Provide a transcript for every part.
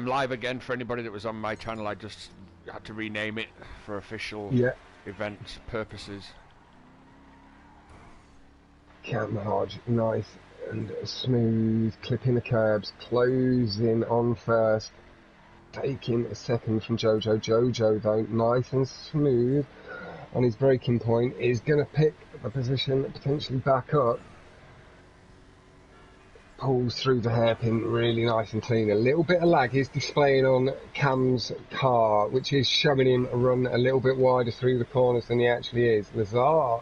I'm live again for anybody that was on my channel. I just had to rename it for official event purposes. Cam Hodge, nice and smooth, clipping the curbs, closing on first, taking a second from Jojo. Jojo, though, nice and smooth on his braking point, is going to pick the position, potentially back up. Pulls through the hairpin really nice and clean. A little bit of lag is displaying on Cam's car, which is showing him a run a little bit wider through the corners than he actually is. Lazar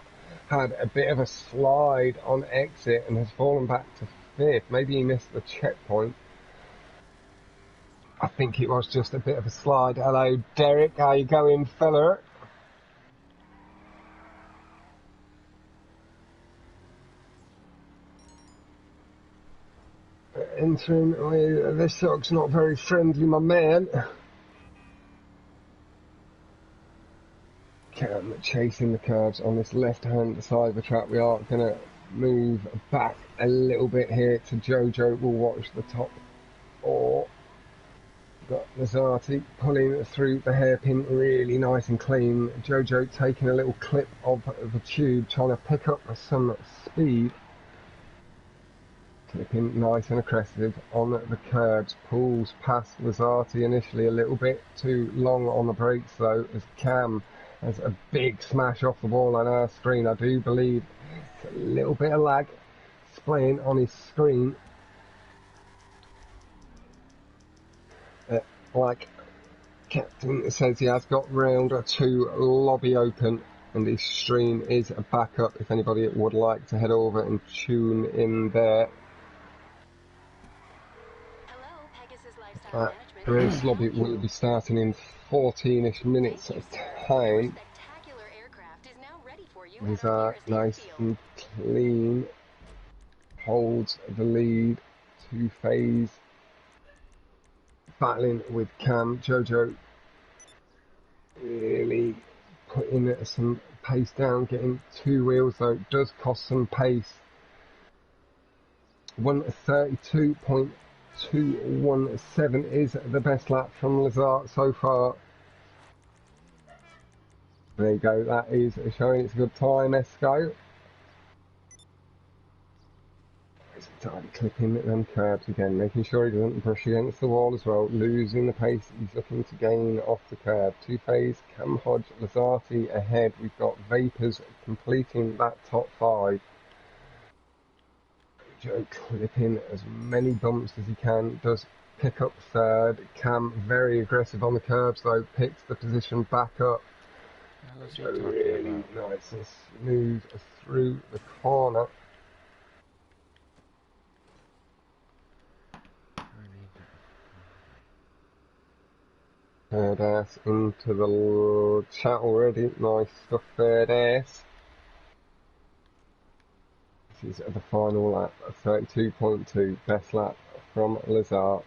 had a bit of a slide on exit and has fallen back to 5th. Maybe he missed the checkpoint. I think it was just a bit of a slide. Hello, Derek. How you going, fella? Entering, this sock's not very friendly, my man. Cam chasing the curbs on this left-hand side of the track. We are going to move back a little bit here to Jojo. We'll watch the top four. Got Lazzati pulling through the hairpin really nice and clean. Jojo taking a little clip of the tube, trying to pick up some speed. Clipping nice and aggressive on the curbs, pulls past Lazzati initially a little bit too long on the brakes though, as Cam has a big smash off the wall on our screen. I do believe it's a little bit of lag displaying on his screen. Like Captain says, he has got round 2 lobby open and his stream is back up if anybody would like to head over and tune in there. Race lobby will be starting in 14ish minutes of time. These are nice and clean. Holds the lead. 2-phase. Battling with Cam. Jojo really putting some pace down. Getting 2 wheels though. It does cost some pace. 1:32.217 is the best lap from Lazar so far. There you go, that is showing it's a good time. Esco. He's entirely clipping them curbs again, making sure he doesn't brush against the wall as well. Losing the pace he's looking to gain off the curb. 2-phase, Cam Hodge, Lazzati ahead. We've got Vapors completing that top 5. Joe clipping as many bumps as he can, does pick up 3rd. Cam very aggressive on the curbs though, picks the position back up. Joe really nice and smooth through the corner. Third ass into the chat already, nice stuff, third ass. This is the final lap, 32.2, best lap from Lazar.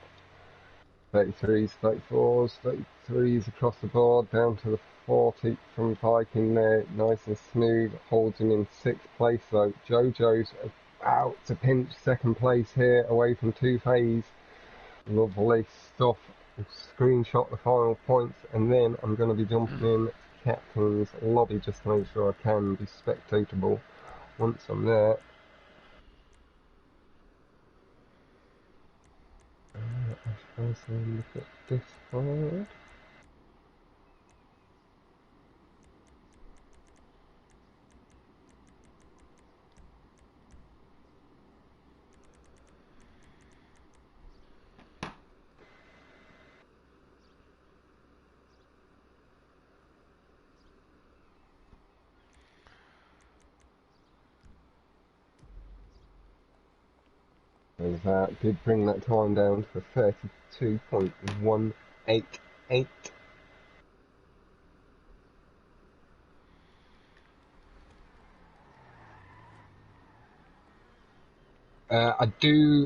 33s, 34s, 33s across the board, down to the 40 from Viking there, nice and smooth, holds him in 6th place though. Jojo's about to pinch 2nd place here, away from 2-phase. Lovely stuff. Screenshot the final points, and then I'm going to be jumping in to Captain's lobby just to make sure I can be spectatable once I'm there. I suppose I'll look at this side. And that did bring that time down to 32.188.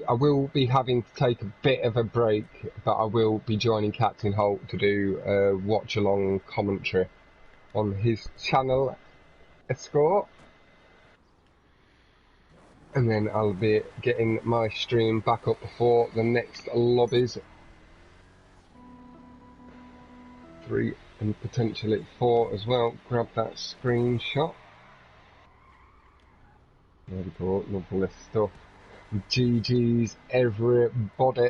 I will be having to take a bit of a break, but I will be joining Captain Holt to do a watch-along commentary on his channel, Escort. And then I'll be getting my stream back up before the next lobbies 3 and potentially 4 as well. Grab that screenshot. There we go, lovely stuff. GG's everybody.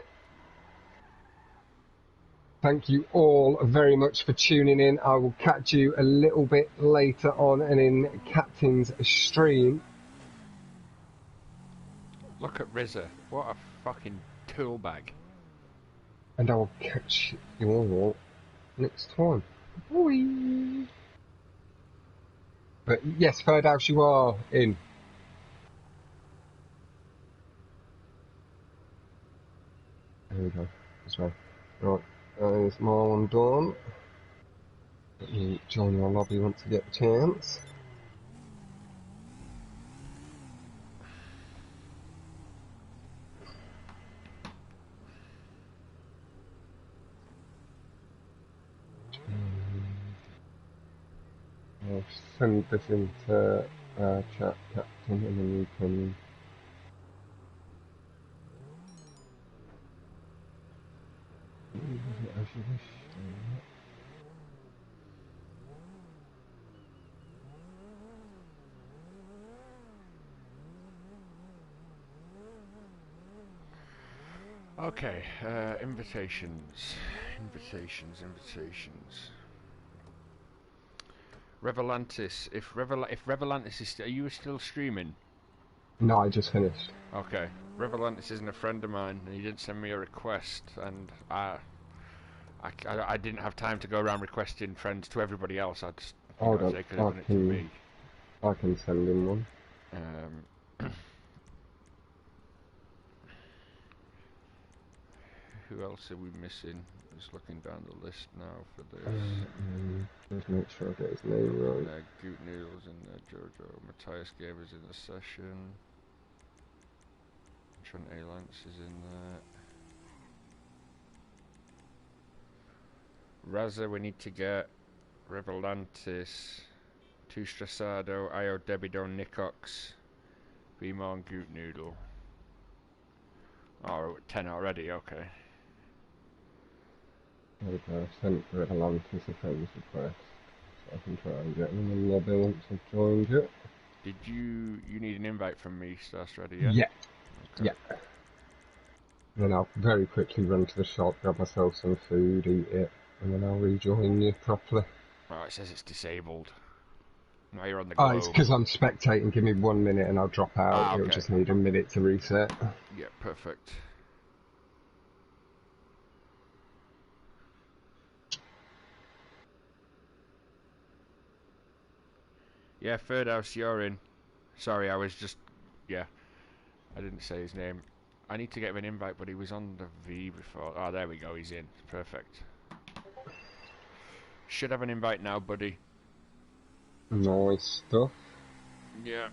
Thank you all very much for tuning in. I will catch you a little bit later on and in Captain's stream. Look at Rizza. What a fucking tool bag. And I will catch you all next time. Bye. But yes, Third House, you are in. There we go. As well. Right. There's my one done. Let me join your lobby once I get the chance. I'll send this into chat, Captain, and then you can. As you wish. Okay, invitations. Revelantis. If Revelantis is, are you still streaming? No, I just finished. Okay. Revelantis isn't a friend of mine, and he didn't send me a request, and I didn't have time to go around requesting friends to everybody else. I just, they could have done it to me. I can send him one. Who else are we missing? Just looking down the list now for this. Let's make sure I get his name right. Goot Noodles in there, Jojo. Matthias gave us in the session. Trent A-Lance is in there. Raza, we need to get Revelantis, Tu Strasado, Io Debido, Nicox, Vimon, and Goot Noodle. Oh, 10 already, okay. There we go, I sent Revelantis a friend's request. So I can try and get him in the lobby once I've joined it. Did you need an invite from me, Starstrada, yeah? Yeah. Okay. Yeah. Then I'll very quickly run to the shop, grab myself some food, eat it, and then I'll rejoin you properly. Oh, it says it's disabled. Now you're on the globe. Oh, it's because I'm spectating. Give me 1 minute and I'll drop out. Okay. It'll just need a minute to reset. Yeah, perfect. Yeah, Third House, you're in. Sorry, I was just... Yeah, I didn't say his name. I need to get him an invite, but he was on the V before. Oh, there we go, he's in. Perfect. Should have an invite now, buddy. Nice stuff. Yeah.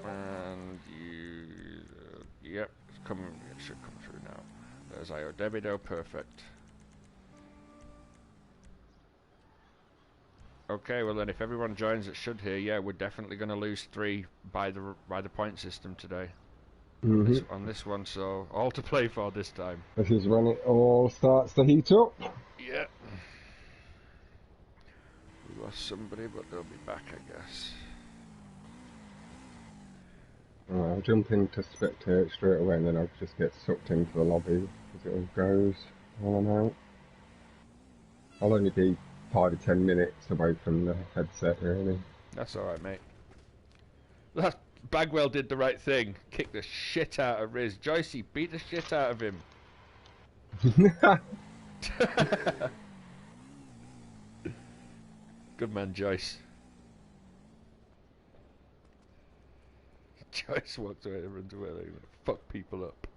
And you... yep, it should come through now. There's Io Debido, perfect. Okay, well then, if everyone joins that should here, yeah, we're definitely going to lose 3 by the point system today. On this one, so all to play for this time. This is when it all starts to heat up. Yeah. We lost somebody, but they'll be back, I guess. Alright, I'll jump into spectate straight away and then I'll just get sucked into the lobby as it all goes on and out. I'll only be 5 to 10 minutes away from the headset, really. That's alright, mate. Bagwell did the right thing. Kicked the shit out of Riz. Joycey beat the shit out of him. Good man, Joyce. Joyce walks away and runs away. They're gonna fuck people up.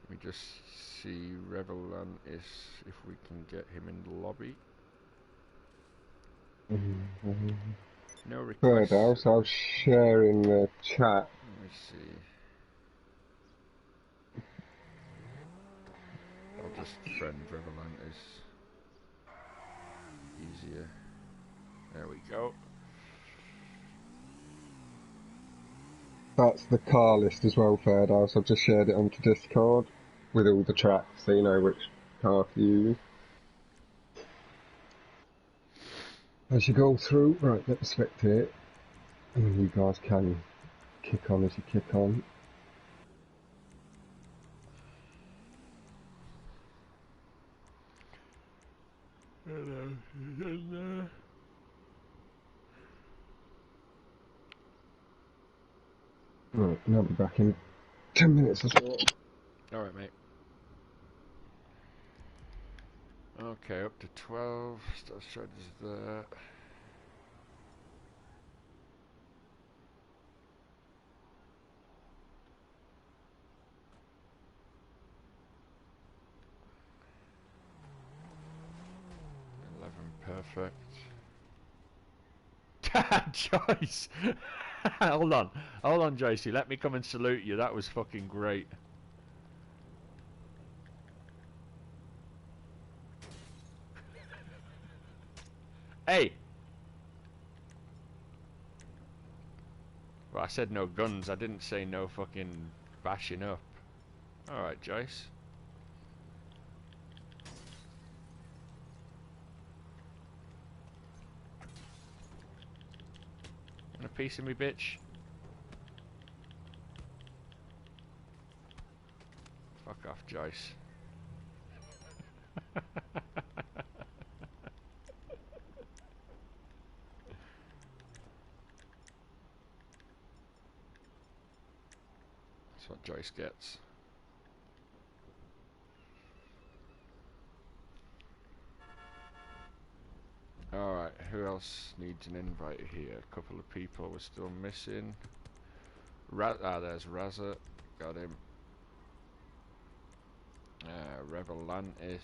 Let me just see Revelantis if we can get him in the lobby. No requests. Third House, I'll share in the chat. Let me see. I'll just friend Revelantis. Easier. There we go. That's the car list as well, Ferdows. I've just shared it onto Discord with all the tracks, so you know which car to use. As you go through, right, let's select it, and then you guys can kick on as you kick on. Right, and I'll be back in 10 minutes or so. Alright, mate. Okay, up to 12. Start strategies there. Perfect. Joyce! Hold on, Joycey. Let me come and salute you. That was fucking great. Hey! Well, I said no guns. I didn't say no fucking bashing up. Alright, Joyce. Want a piece of me, bitch? Fuck off, Joyce. That's what Joyce gets. Alright, who else needs an invite here? A couple of people we're still missing. There's Razza. Got him. Revelantis.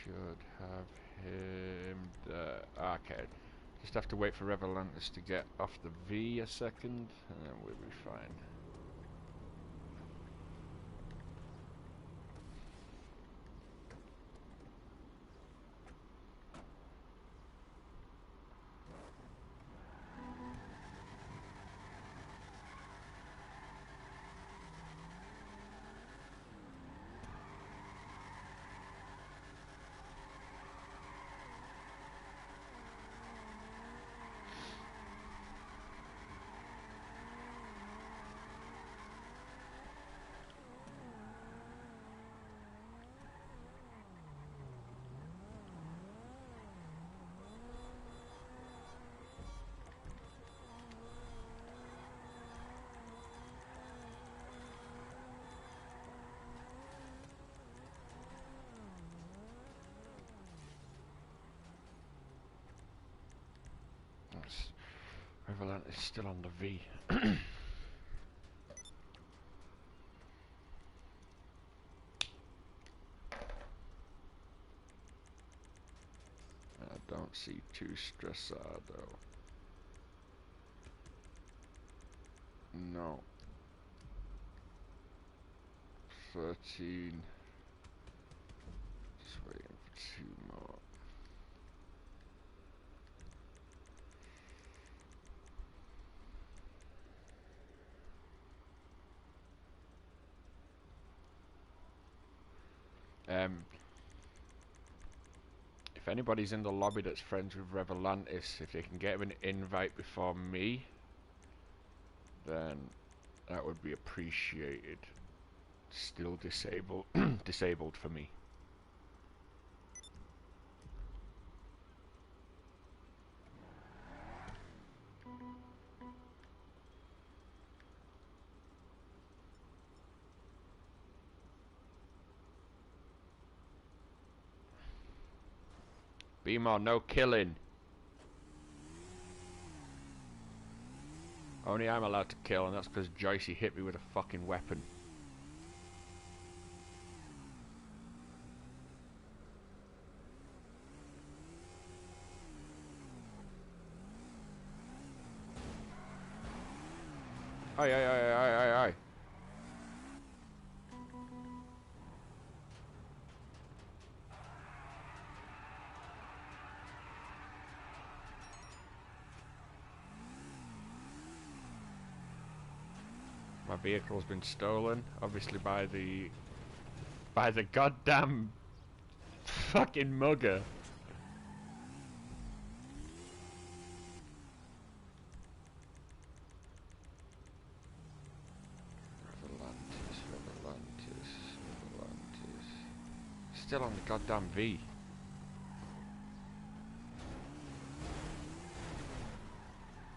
Should have him there. Okay. Just have to wait for Revelantis to get off the V a second, and then we'll be fine. Revelant is still on the V. I don't see too stressado. No. 13. Just waiting for 2 more. If anybody's in the lobby that's friends with Revelantis, if they can get an invite before me, then that would be appreciated. Still disabled, disabled for me. Beamer, no killing. Only I'm allowed to kill, and that's because Joycey hit me with a fucking weapon. Aye, aye, aye, aye, aye, aye. My vehicle's been stolen, obviously by the goddamn fucking mugger. Revolantis. Still on the goddamn V.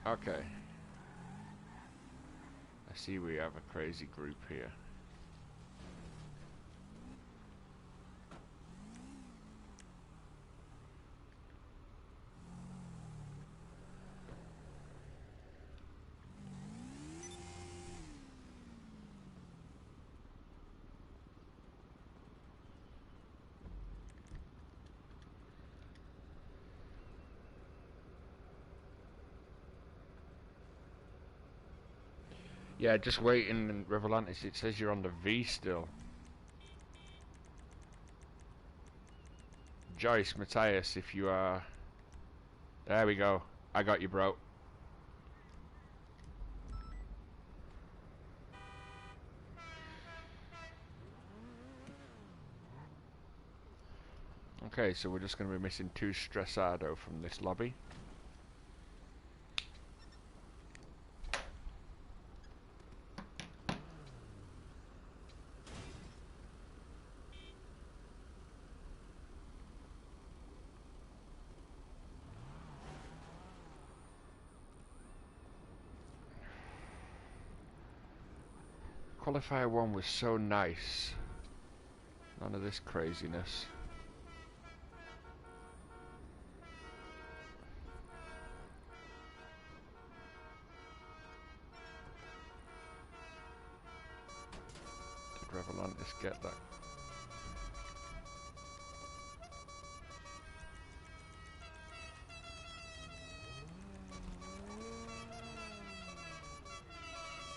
Okay. I see we have a crazy group here. Yeah, just waiting, Revolantis. It says you're on the V still. Joyce, Matthias, if you are... There we go. I got you, bro. Okay, so we're just going to be missing 2 Stressado from this lobby. Qualifier 1 was so nice. None of this craziness. Did Revolantis get that?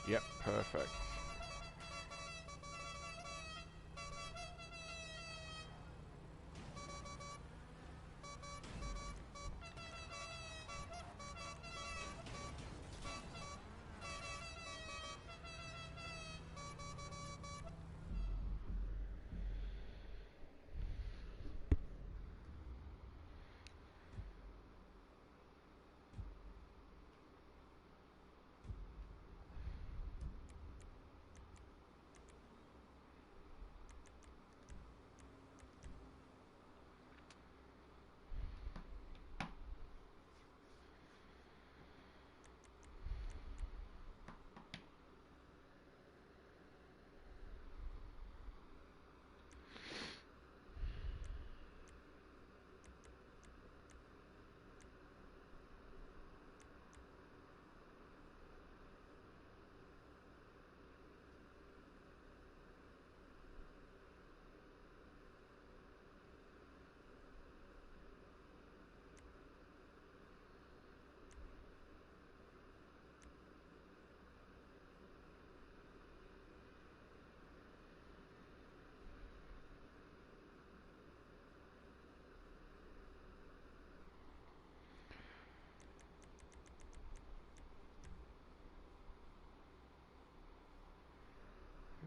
Yep, perfect.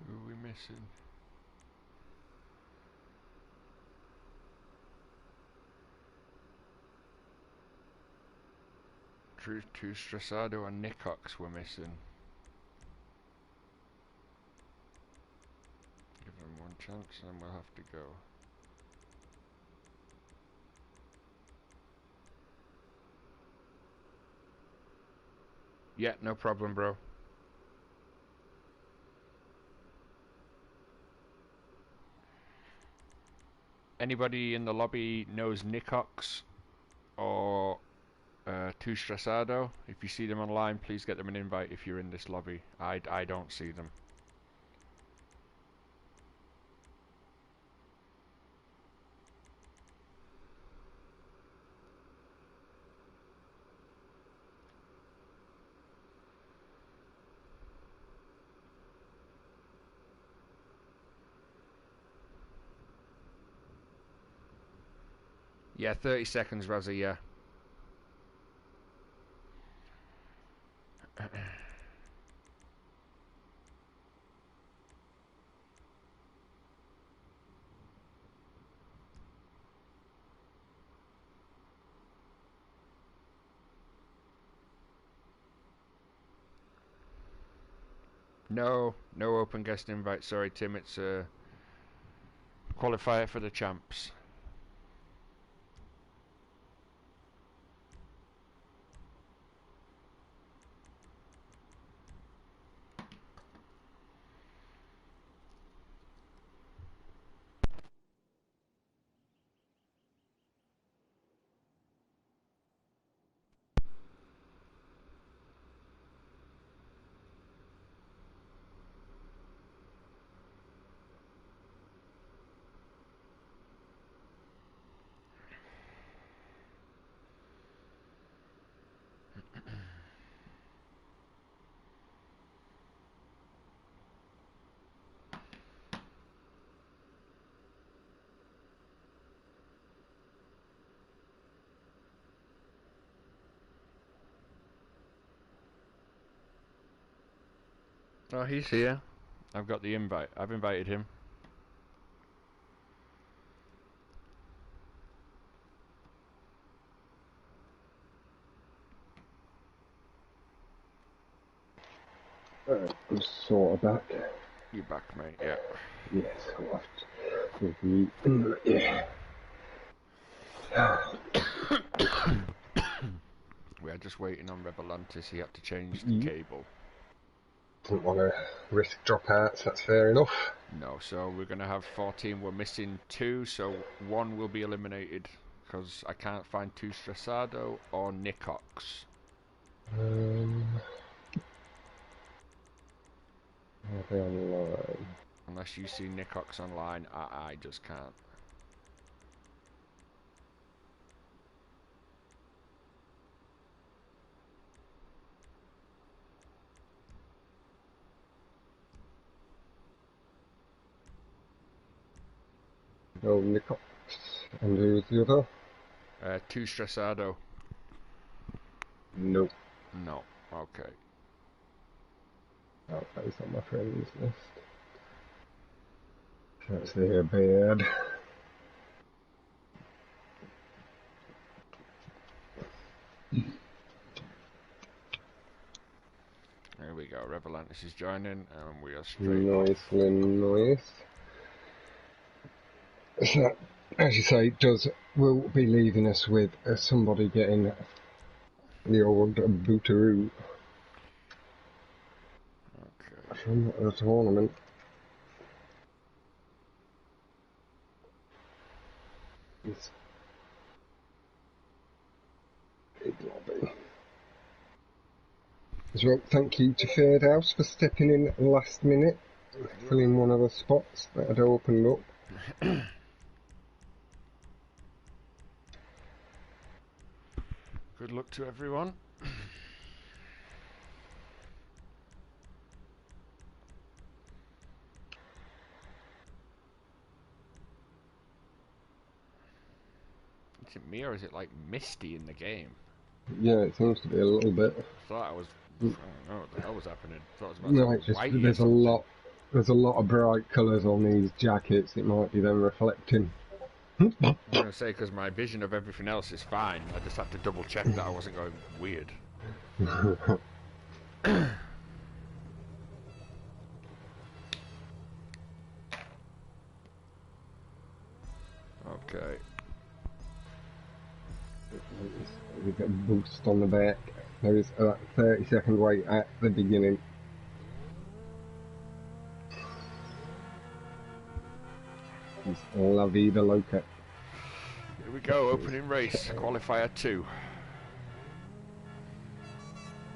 Who are we missing? Two Stressado and Nicox were missing. Give them one chance and we'll have to go. Yeah, no problem, bro. Anybody in the lobby knows Nicox or Two Stressado? If you see them online, please get them an invite if you're in this lobby. I don't see them. Yeah, 30 seconds, Razzie, yeah. No, no open guest invite. Sorry, Tim. It's a qualifier for the champs. Oh, he's here. I've got the invite. I've invited him. I'm sort of back. You back, mate? Yeah. Yes, I'll have to. Yeah. We are just waiting on Revelantis. He had to change the cable. Didn't want to risk dropouts, that's fair enough. No, so we're going to have 14. We're missing 2, so 1 will be eliminated because I can't find 2 Stressado or Nicox. Are they online? Unless you see Nicox online, I just can't. Oh, Nicox. And who's the other? 2 Stressado. Nope. No. Okay. Oh, that's on my friends list. That's their beard. There we go. Revelantis is joining, and we are straight Nicely nice. So, as you say, will be leaving us with somebody getting the old bootaroo from the tournament. It's big lobby. As well, thank you to Third House for stepping in last minute, filling one of the spots that had opened up. Good luck to everyone. Is it me or is it like misty in the game? Yeah, it seems to be a little bit. I thought I was. I don't know what the hell was happening. I thought it was about No, to it's be just white. there's a lot of bright colours on these jackets. It might be them reflecting. I'm going to say because my vision of everything else is fine. I just have to double check that I wasn't going weird. Okay. We get a boost on the back. There is a 30-second wait at the beginning. It's La Vida Loca. Here we go, opening race, qualifier 2.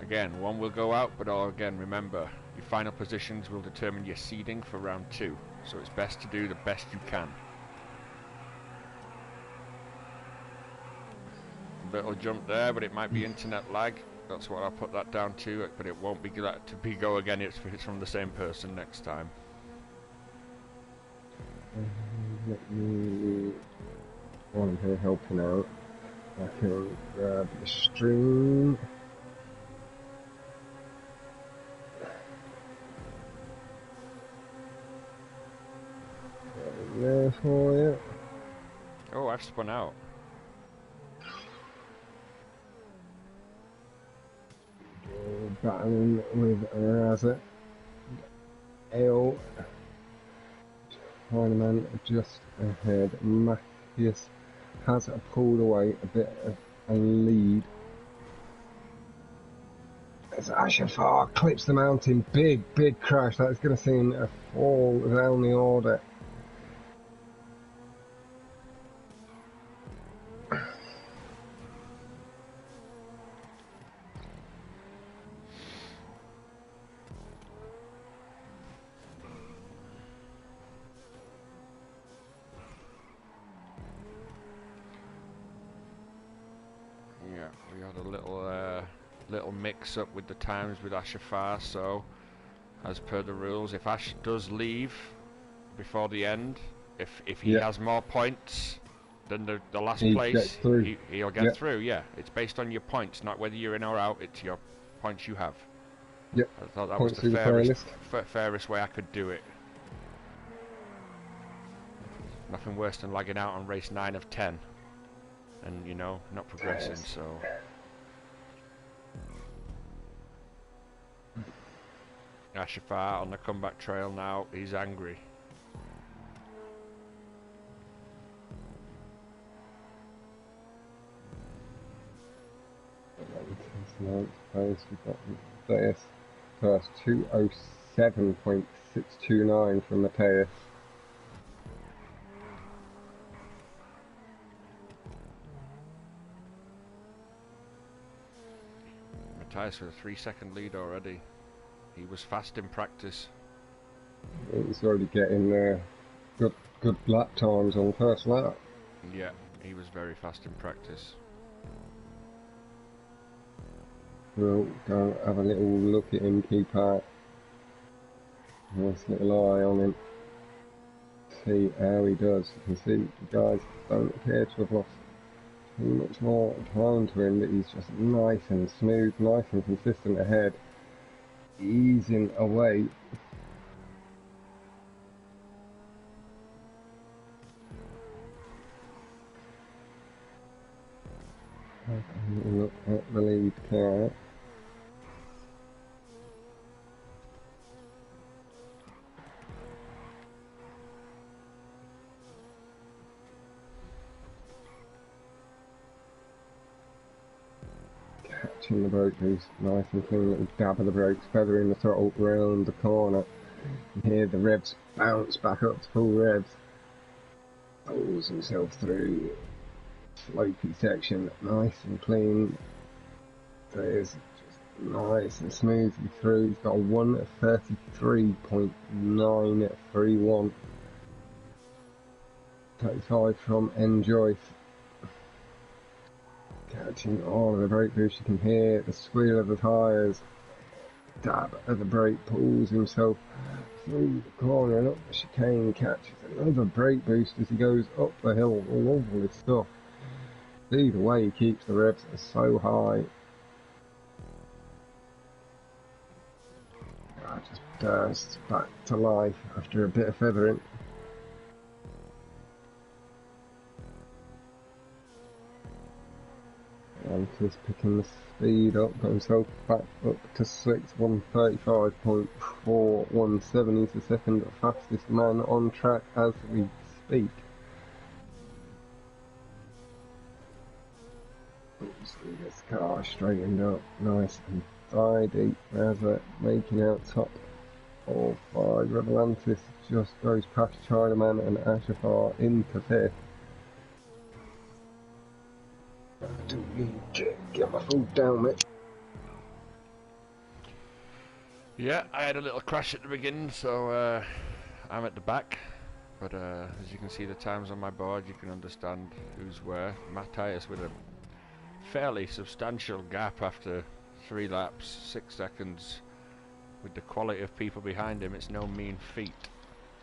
Again, 1 will go out, but again, remember, your final positions will determine your seeding for round 2. So it's best to do the best you can. Little jump there, but it might be internet lag. That's what I'll put that down to, but it won't be that to be go again if it's from the same person next time. While I'm here helping out, I can grab the stream. There for you. Oh, I've spun out. Battling with Razza. Ale, Heinemann just ahead. Matthias has pulled away a bit of a lead. As Ashafar clips the mountain, big crash. That's going to see him fall down the order. Yeah, we had a little mix-up with the times with Ashafar, so as per the rules, if Ash does leave before the end, if he has more points than the last he place, he'll get yep. through. Yeah, it's based on your points, not whether you're in or out. It's your points you have. Yep. I thought that Points was the fairest way I could do it. Nothing worse than lagging out on race 9 of 10, and you know, not progressing. So. Ashafar on the comeback trail now. He's angry. Ninth place, we've got Matthias first, 207.629 from Matthias. Matthias with a 3-second lead already. He was fast in practice. He's already getting good lap times on first lap. Yeah, he was very fast in practice. We'll go have a little look at him, keep a nice little eye on him, see how he does. You can see the guys don't appear to have lost too much more time to him, but he's just nice and smooth, nice and consistent ahead, easing away. Look at the lead car. Catching the brake boost, nice and clean, little dab of the brakes, feathering the throttle round the corner. You hear the revs bounce back up to full revs. Pulls himself through slopey section, nice and clean. There's just nice and smoothly through. He's got a 1:33.931. 35 from Enjoy. Catching all of the brake boost, you can hear the squeal of the tyres. Dab of the brake, pulls himself through the corner and up the chicane, catches another brake boost as he goes up the hill. Lovely stuff. Either way, he keeps the revs so high. Just bursts back to life after a bit of feathering. And just picking the speed up, got himself back up to 6th, 1:35.417. He's the second fastest man on track as we speak. See this car straightened up, nice and tidy. Razza making out top all 5. Revelantis just goes past Chinaman and Ashafar into 5th. Get my food down, mate. Yeah, I had a little crash at the beginning, so I'm at the back. But as you can see the times on my board, you can understand who's where. Matthias with a fairly substantial gap after 3 laps, 6 seconds. With the quality of people behind him, it's no mean feat.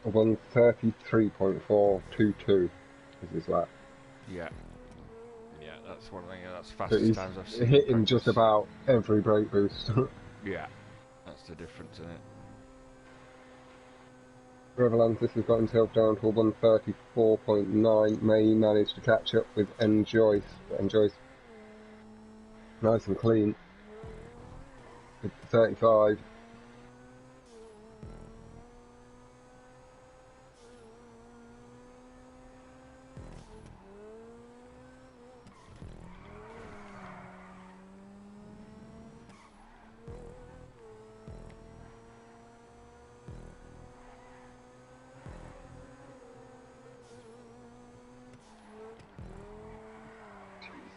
1:33.422 is his lap. Yeah. Yeah, that's one thing. That's fastest times I've seen. Hitting just about every brake boost. Yeah, that's the difference in it. Revelantis has got himself down to a 1:34.9. May manage to catch up with Enjoy. Enjoy's nice and clean. 35.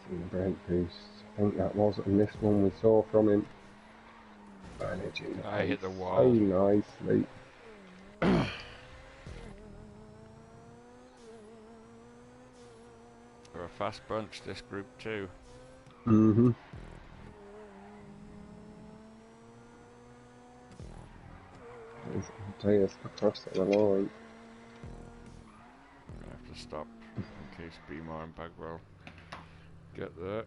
And the brake boost, I think that was, and this one we saw from him. Managing the I hit pace the so wall. nicely. They're a fast bunch, this group too. Mm-hmm. There's Mateus across the line. I have to stop in case Beamar and Bagwell get there.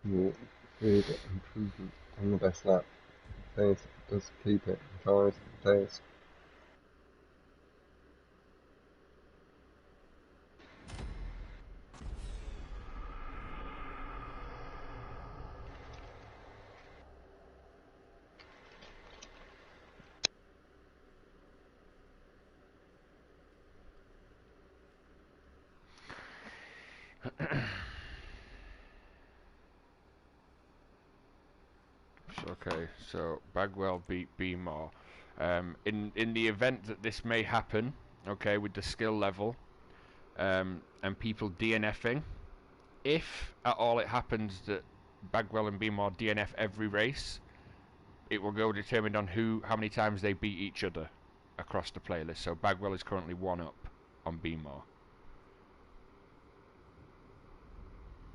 Yeah, good improvement on the best lap. Mateus does keep it. Drives Mateus. Okay, so Bagwell beat Beamar. In the event that this may happen, okay, with the skill level, and people DNFing, if at all it happens that Bagwell and Beamar DNF every race, it will go determined on how many times they beat each other across the playlist. So Bagwell is currently 1 up on Beamar.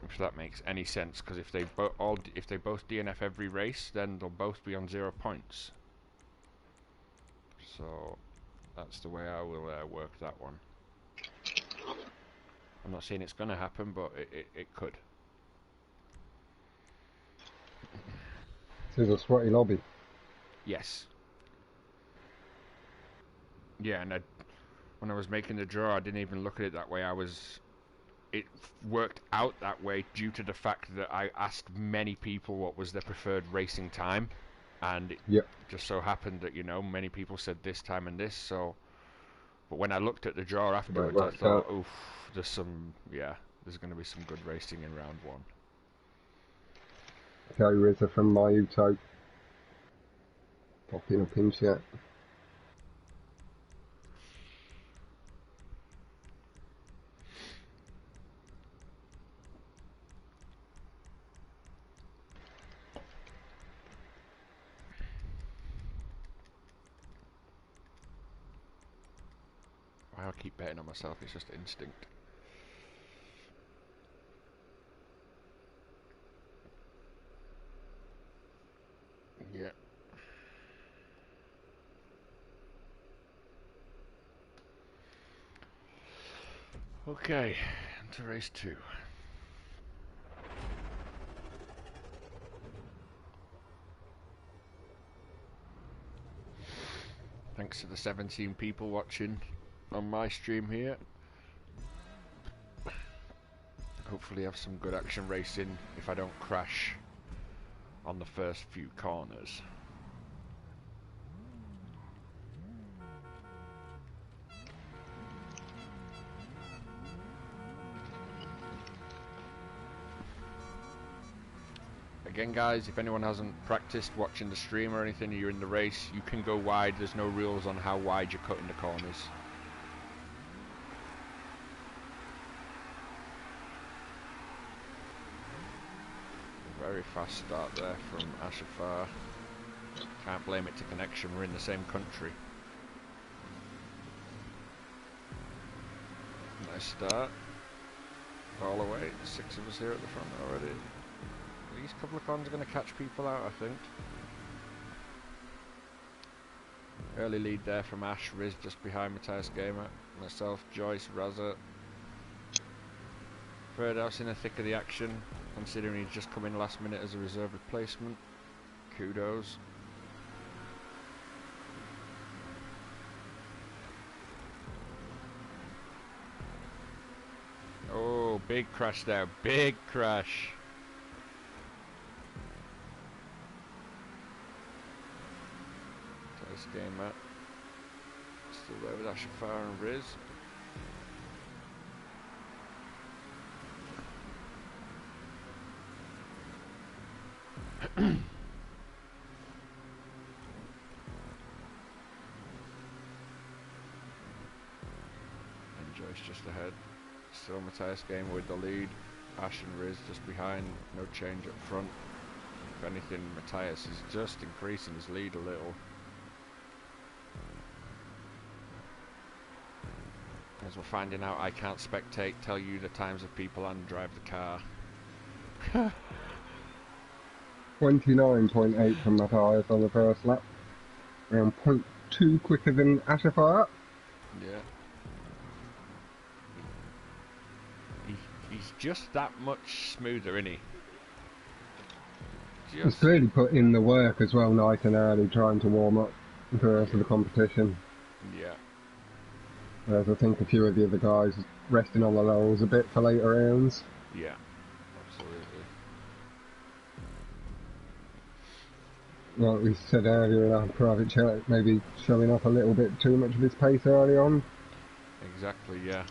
If that makes any sense, because if they both DNF every race, then they'll both be on 0 points. So that's the way I will work that one. I'm not saying it's going to happen, but it could. This is a sweaty lobby. Yes. Yeah, and when I was making the draw, I didn't even look at it that way. It worked out that way due to the fact that I asked many people what was their preferred racing time, and it just so happened that, you know, many people said this time and this. So, but when I looked at the draw afterwards, I thought, oof, there's going to be some good racing in round 1. Go Rizza from Mayuto. Popping a pinch yet. I'll keep betting on myself, it's just instinct. Yeah. Okay, into race 2. Thanks to the 17 people watching on my stream here. Hopefully have some good action racing if I don't crash on the first few corners. Again guys, if anyone hasn't practiced watching the stream or anything, you're in the race, you can go wide. There's no rules on how wide you're cutting the corners. Very fast start there from Ashafar. Can't blame it to connection, we're in the same country. Nice start. All the way, 6 of us here at the front already. These couple of corners are going to catch people out, I think. Early lead there from Ash, Riz just behind Matthias Gamer, myself, Joyce, Raza. Ferdows in the thick of the action, considering he's just come in last minute as a reserve replacement. Kudos. Big crash there, big crash. This game, Matt. Still there with Ashafar and Riz. And Joyce just ahead. Still Matthias game with the lead. Ash and Riz just behind. No change up front. If anything, Matthias is just increasing his lead a little. As we're finding out, I can't spectate, tell you the times of people and drive the car. 29.8 from Matthias on the first lap. Around 0.2 quicker than Ashafar. Yeah. He's just that much smoother, isn't he? He's clearly put in the work as well, nice and early, trying to warm up for the rest of the competition. Yeah. Whereas I think a few of the other guys resting on the laurels a bit for later rounds. Yeah, absolutely. Like we said earlier in our private chat, maybe showing off a little bit too much of his pace early on. Exactly, yeah.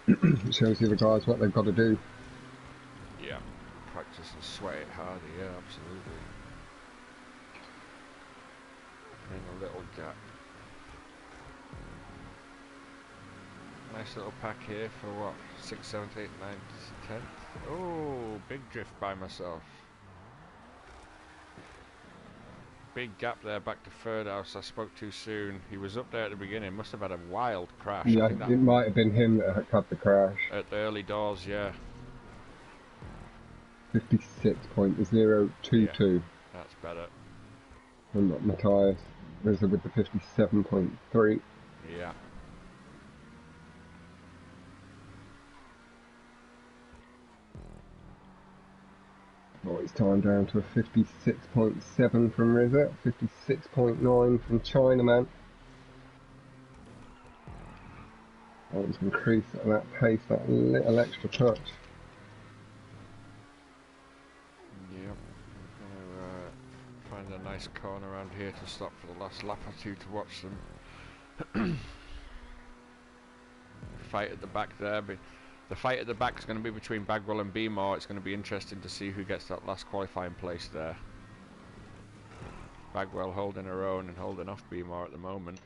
It shows the other guys what they've got to do. Yeah. Practice and sweat it harder, yeah, absolutely. In a little gap. Nice little pack here for what? 6th, 7th, 8th, 9th, 10th? Oh, big drift by myself. Big gap there back to third house. I spoke too soon. He was up there at the beginning. Must have had a wild crash. Yeah, it might have been him that had the crash. At the early doors, yeah. 56.022. Yeah, that's better. And Matthias with the 57.3. Yeah. Oh, it's time down to a 56.7 from Rizza, 56.9 from Chinaman. I want to increase that pace, that little extra touch. Yep. I'm gonna find a nice corner around here to stop for the last lap or two to watch them. Fight at the back there. The fight at the back is going to be between Bagwell and Beemore. It's going to be interesting to see who gets that last qualifying place there. Bagwell holding her own and holding off Beemore at the moment.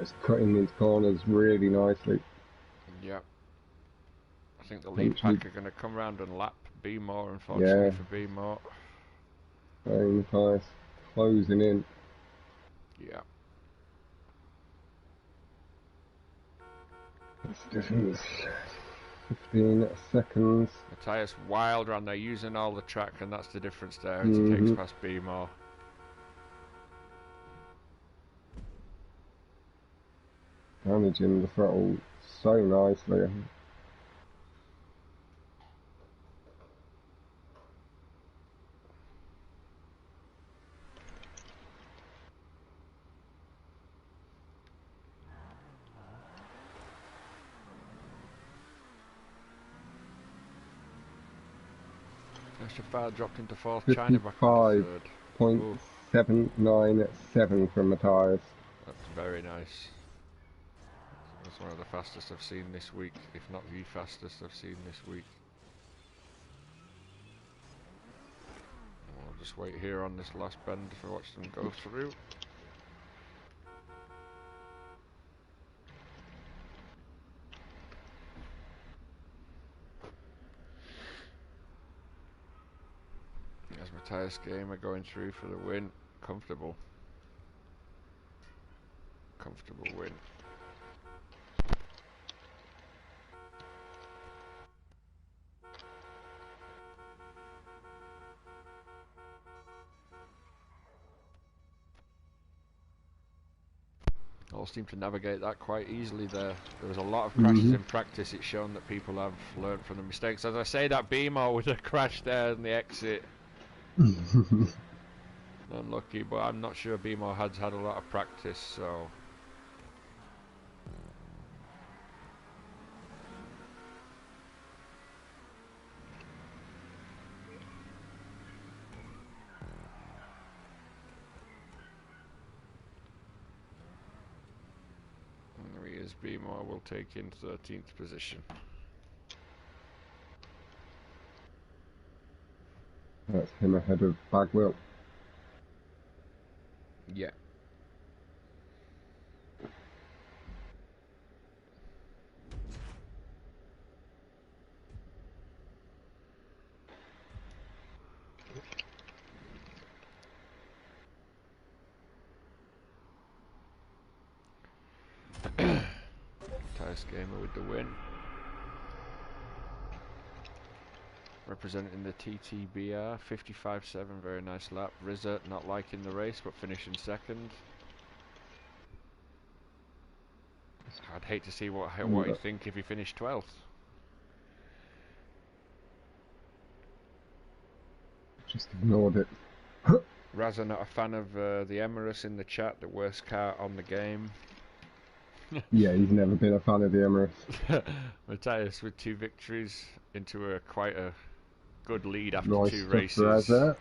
It's cutting these corners really nicely. Yep. I think the lead pack are going to come round and lap Beemore, unfortunately, yeah, for Beemore. Very nice. Closing in. Yeah. This difference 15 seconds. Matthias wild around there, using all the track, and that's the difference there as he takes past Beemore. Managing the throttle so nicely. Shafar dropped into fourth, China back into third. 55.797 from Matthias. That's very nice. That's one of the fastest I've seen this week, if not the fastest I've seen this week. I'll just wait here on this last bend to watch them go through. As Matthias Gamer going through for the win. Comfortable. Comfortable win. All seem to navigate that quite easily there. There was a lot of crashes Mm-hmm. in practice. It's shown that people have learned from the mistakes. As I say, that BMO with a crash there in the exit. Unlucky, but I'm not sure BMO has had a lot of practice, so... And there he is, BMO will take in 13th position. That's him ahead of Bagwell. Yeah. Tyus Gamer with the win. Representing the TTBR, 55.7, very nice lap. Rizza not liking the race, but finishing second. I'd hate to see what he'd think if he finished 12th. Just ignored it. Razza not a fan of the Emirates in the chat, the worst car on the game. Yeah, he's never been a fan of the Emirates. Matthias with 2 victories into quite a good lead after Nice 2 stuff races. for Razza.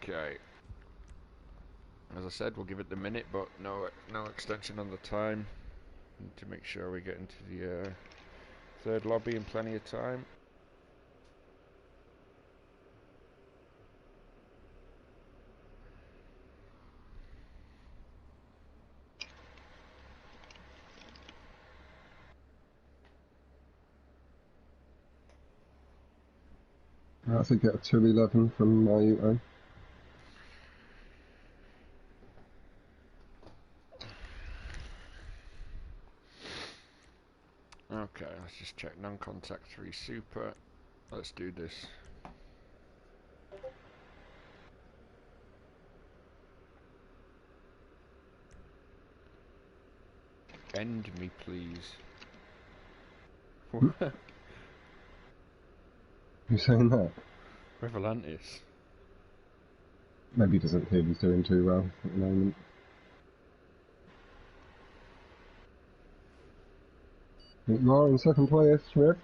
Okay. As I said, we'll give it the minute, but no extension on the time. Need to make sure we get into the third lobby in plenty of time. That's a get a 211 from Mayuto. Okay, let's just check non-contact 3 super. Let's do this. End me, please. Who's saying that? Revelantis. Maybe he doesn't feel he's doing too well at the moment. You are in second place, Smith.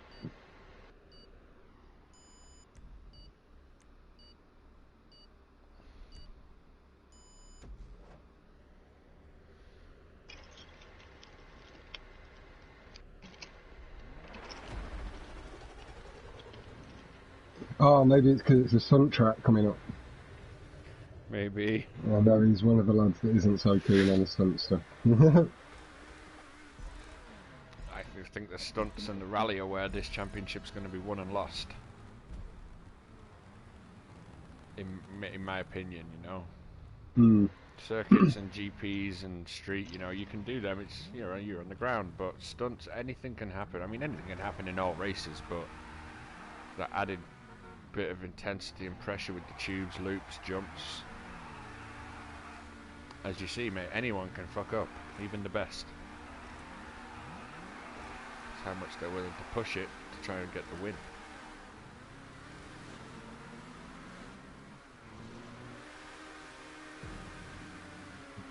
Oh, maybe it's because it's a stunt track coming up. Maybe. I know he's one of the lads that isn't so keen on the stunt stuff. I think the stunts and the rally are where this championship's going to be won and lost. In my opinion, you know. Circuits and GPs and street, you know, you can do them. It's, you know, you're on the ground, but stunts, anything can happen. I mean, anything can happen in all races, but that added bit of intensity and pressure with the tubes, loops, jumps. As you see, mate, anyone can fuck up, even the best. It's how much they're willing to push it to try and get the win.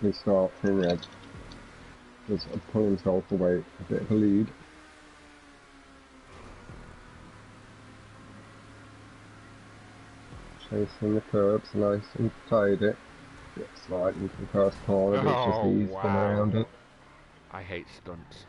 He start for red. Just pull himself away a bit of a lead. Chasing the curbs, nice and tidy. Get sliding into the first corner, but it's just eased them around it. I hate stunts.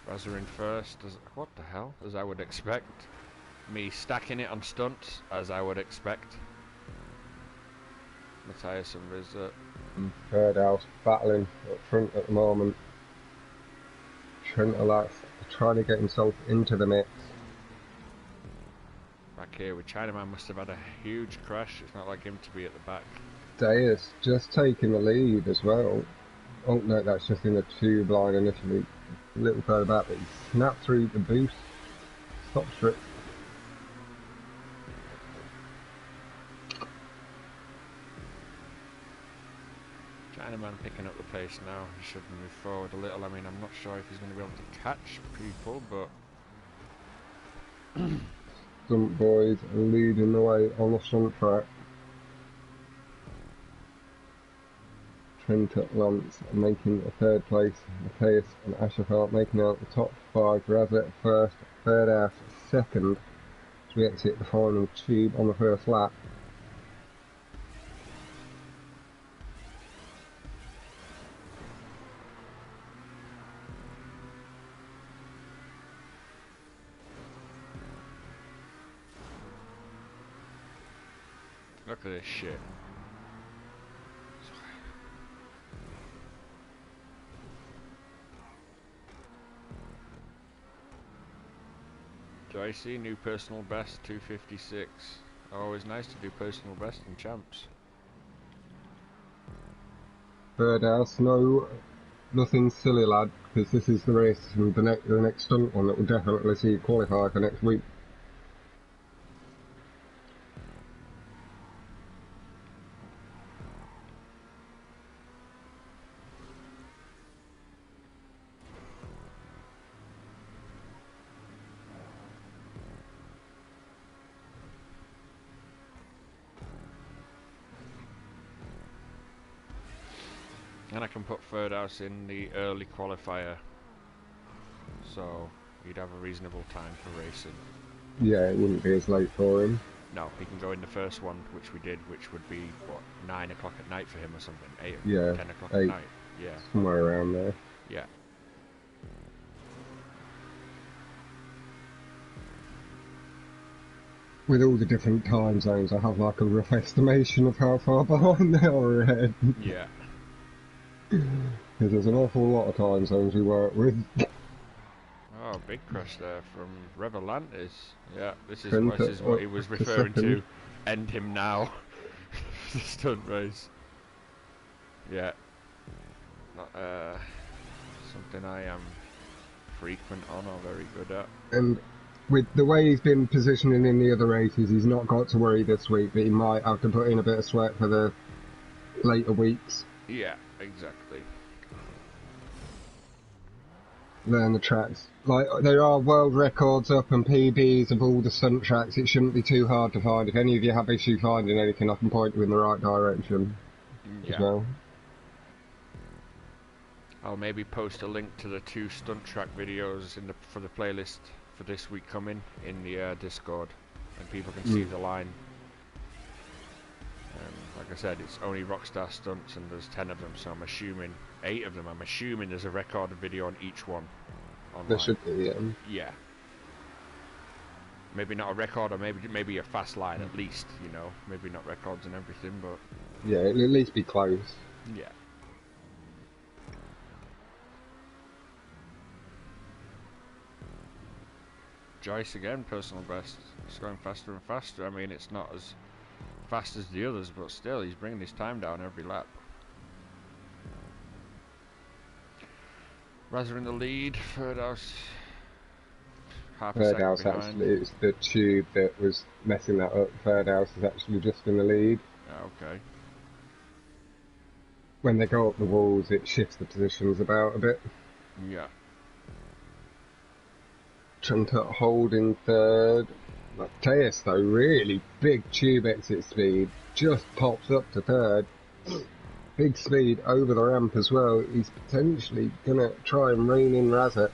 Razza in first, what the hell, as I would expect. Me stacking it on stunts, as I would expect. Matthias and Rizza Third house battling up front at the moment. Trent trying to get himself into the mix. Back here with Chinaman must have had a huge crash. It's not like him to be at the back. Deus just taking the lead as well. Oh no, that's just in the tube line initially. A little further back, but he snapped through the boost. Stop strip. Chinaman picking up the pace now. He should move forward a little. I mean, I'm not sure if he's going to be able to catch people, but Stunt boys are leading the way on the front track. Trent at Lance making a third place. Matthias and Ashafart making out the top five. Razet first, third house second. As we exit the final tube on the first lap. look at this shit. Do I see new personal best 256? Always nice to do personal best in champs. Third house, no, nothing silly, lad, because this is the race and the next stunt one that will definitely see you qualify for next week. And I can put third house in the early qualifier, so he'd have a reasonable time for racing. Yeah, it wouldn't be as late for him. No, he can go in the first one, which we did, which would be, what, 9 o'clock at night for him or something? 8 Yeah, 10 o'clock 8, at night? Yeah. somewhere around there. Yeah. With all the different time zones, I have like a rough estimation of how far behind they are ahead. Yeah. Because there's an awful lot of time zones we work with. Oh, big crash there from Revelantis. Yeah, this is Trent what he was referring to. second. End him now. The stunt race. Yeah. Not something I am frequent on or very good at. And with the way he's been positioning in the other races, he's not got to worry this week, but he might have to put in a bit of sweat for the later weeks. Yeah, exactly. Learn the tracks. Like, there are world records up and PBs of all the stunt tracks. It shouldn't be too hard to find. If any of you have issue finding anything, I can point you in the right direction as well. I'll maybe post a link to the 2 stunt track videos in for the playlist for this week coming in the Discord, and people can see the line. Like I said, it's only Rockstar stunts, and there's 10 of them, so I'm assuming 8 of them. I'm assuming there's a recorded video on each one. Online. There should be, yeah. Yeah. Maybe not a record, or maybe a fast line at least. You know, maybe not records and everything, but yeah, it'll at least be close. Yeah. Joyce again, personal best. It's going faster and faster. I mean, it's not as fast as the others, but still, he's bringing his time down every lap. Razor in the lead, third house half a Third second house, behind. actually, it's the tube that was messing that up. Third house is actually just in the lead. Okay. When they go up the walls, it shifts the positions about a bit. Yeah. Trent holding third. Matthias, though, really big tube exit speed. Just pops up to third. Big speed over the ramp as well. He's potentially going to try and rein in Razet.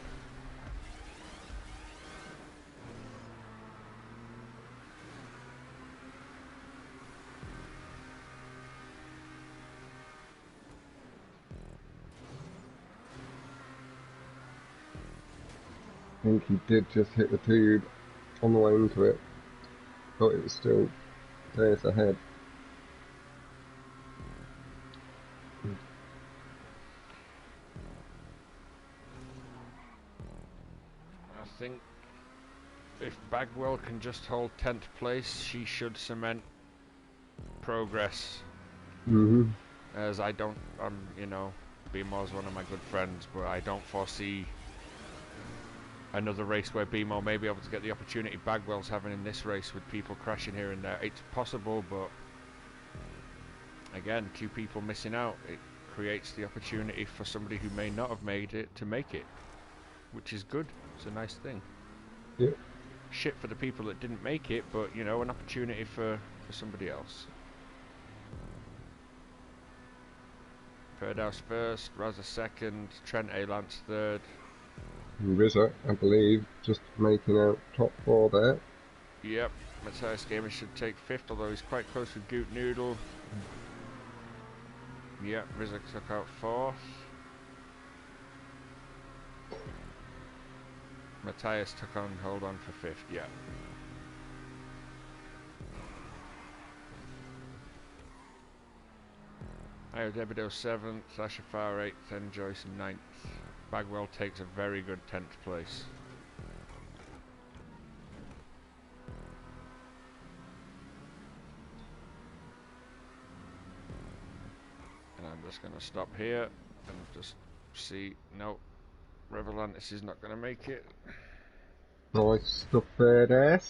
I think he did just hit the tube on the way into it, but it was still days ahead. think if Bagwell can just hold 10th place, she should cement progress. As I don't, you know, BMO's one of my good friends, but I don't foresee another race where BMO may be able to get the opportunity Bagwell's having in this race with people crashing here and there. It's possible, but again, 2 people missing out, it creates the opportunity for somebody who may not have made it to make it, which is good. It's a nice thing. Yep. Shit for the people that didn't make it, but you know, an opportunity for somebody else. Birdhouse first, Raza second, Trent A. Lance third. Rizzo, I believe, just making out top 4 there. Yep, Matthias Gamer should take 5th, although he's quite close with Goot Noodle. Yep, Rizzo took out 4th. Matthias took on, hold on for 5th, yeah. Io Debido 7th, Sasha Farr 8th, and Joyce 9th. Bagwell takes a very good 10th place. And I'm just going to stop here and just see, no, Revelantis is not going to make it. Nice stuff there, Des.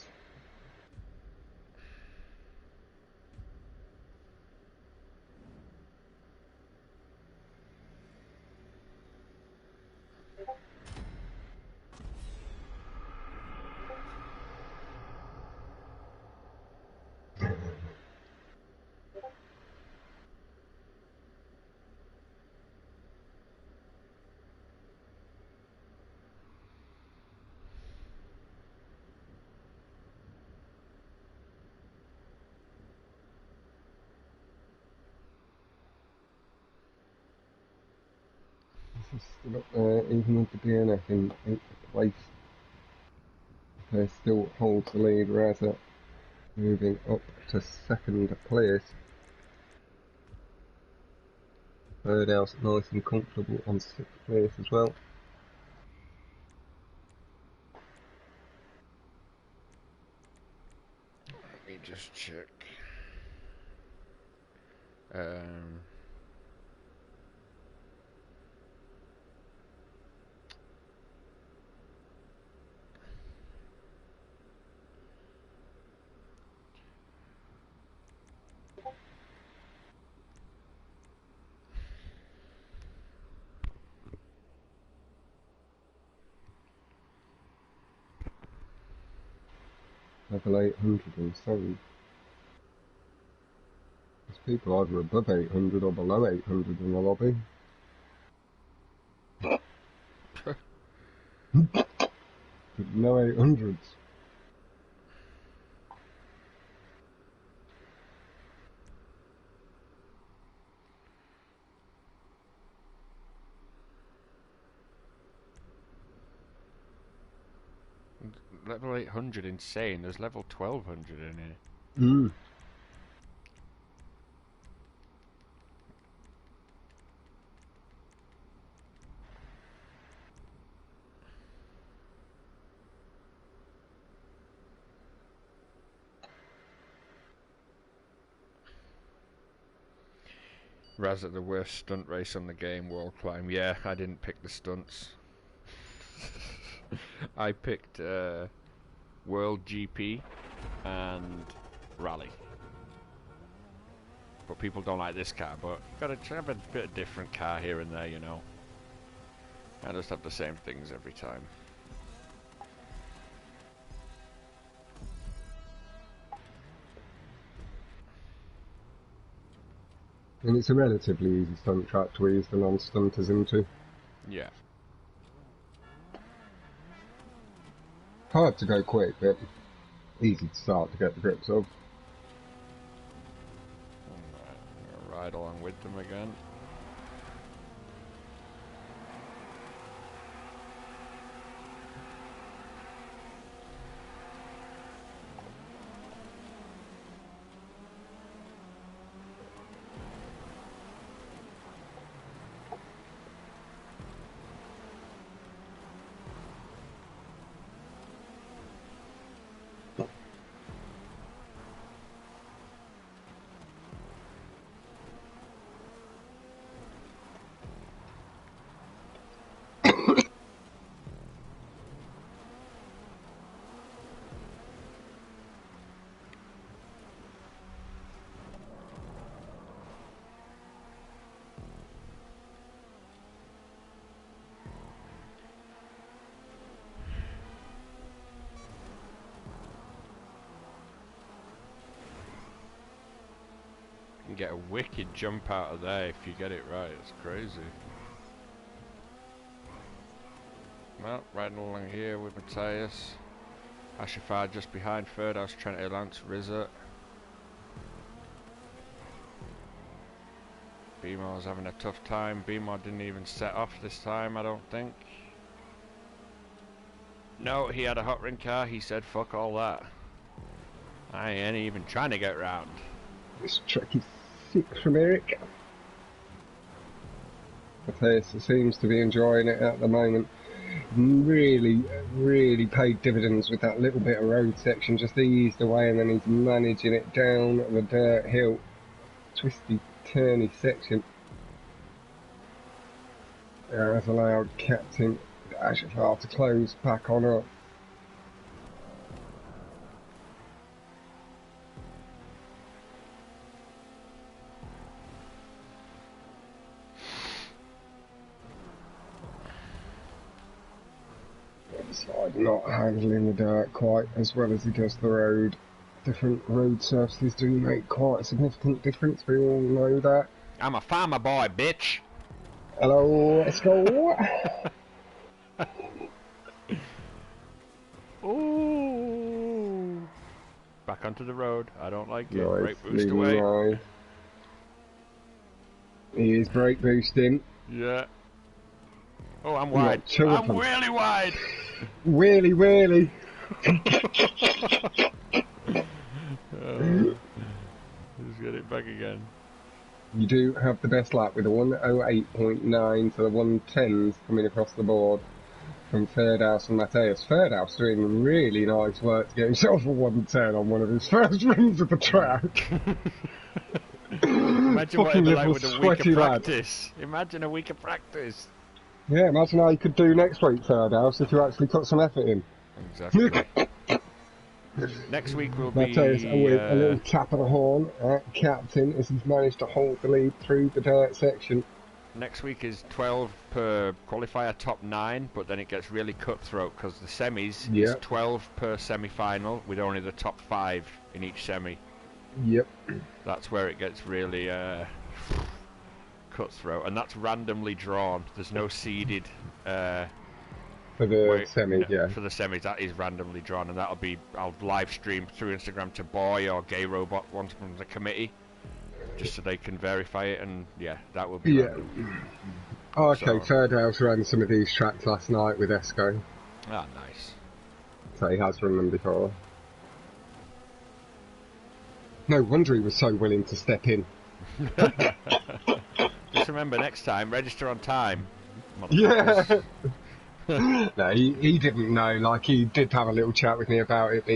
Still up there, even with the DNF in 8th place. They still holds the lead, Raza moving up to 2nd place. Birdhouse nice and comfortable on 6th place as well. Let me just check. Level 807. There's people either above 800 or below 800 in the lobby. No 800s. Level 800, insane. There's level 1200 in here. Raz at the worst stunt race on the game, wall climb. Yeah, I didn't pick the stunts. I picked World GP and Rally. But people don't like this car, but gotta have a bit of different car here and there, you know. I just have the same things every time. And it's a relatively easy stunt track to ease the non-stunters into. Yeah. Hard to go quick, but easy to start to get the grips of. Alright, I'm gonna ride along with them again. can get a wicked jump out of there if you get it right. It's crazy. Well, riding along here with Matthias. Ashifar just behind, third house, Trent Lance, Rizza. Beemore's having a tough time. Beemore didn't even set off this time, I don't think. No, he had a hot ring car. He said, fuck all that. I ain't even trying to get round. This track is sick from Eric. Matthias seems to be enjoying it at the moment. Really, really paid dividends with that little bit of road section. Just eased away and then he's managing it down the dirt hill. Twisty, turny section. Has allowed Captain Ashifar to close back on up. Side not handling the dirt quite as well as he does the road. Different road surfaces do make quite a significant difference, we all know that. I'm a farmer boy, bitch! Hello, let's go! Ooh! Back onto the road, I don't like it. Nice, Brake boost away. nice. He is brake boosting. Yeah. Oh, I'm wide. I'm really wide! Wheelie, wheelie! Let's get it back again. You do have the best lap with a 108.9 to the 110s coming across the board from Third House and Matthias. Third House doing really nice work to get himself a 110 on one of his first runs of the track. Imagine what it'd be like with a week of practice. Imagine a week of practice. Yeah, imagine how you could do next week, Third House, if you actually put some effort in. Exactly. Next week will be... Matthias with a little tap of the horn at Captain as he's managed to hold the lead through the dirt section. Next week is 12 per qualifier top 9, but then it gets really cutthroat because the semis is 12 per semi-final with only the top 5 in each semi. Yep. That's where it gets really cutthroat, and that's randomly drawn. There's no seeded for the semi, yeah. For the semis, that is randomly drawn, and that'll be, I'll live stream through Instagram to Boy or Gay Robot, one from the committee, just so they can verify it, and yeah, that will be random. Oh, okay, so, Third House ran some of these tracks last night with Esco. Ah, nice. So he has run them before. No wonder he was so willing to step in. Just remember, next time, register on time. Yeah! No, he didn't know. Like, he did have a little chat with me about it, but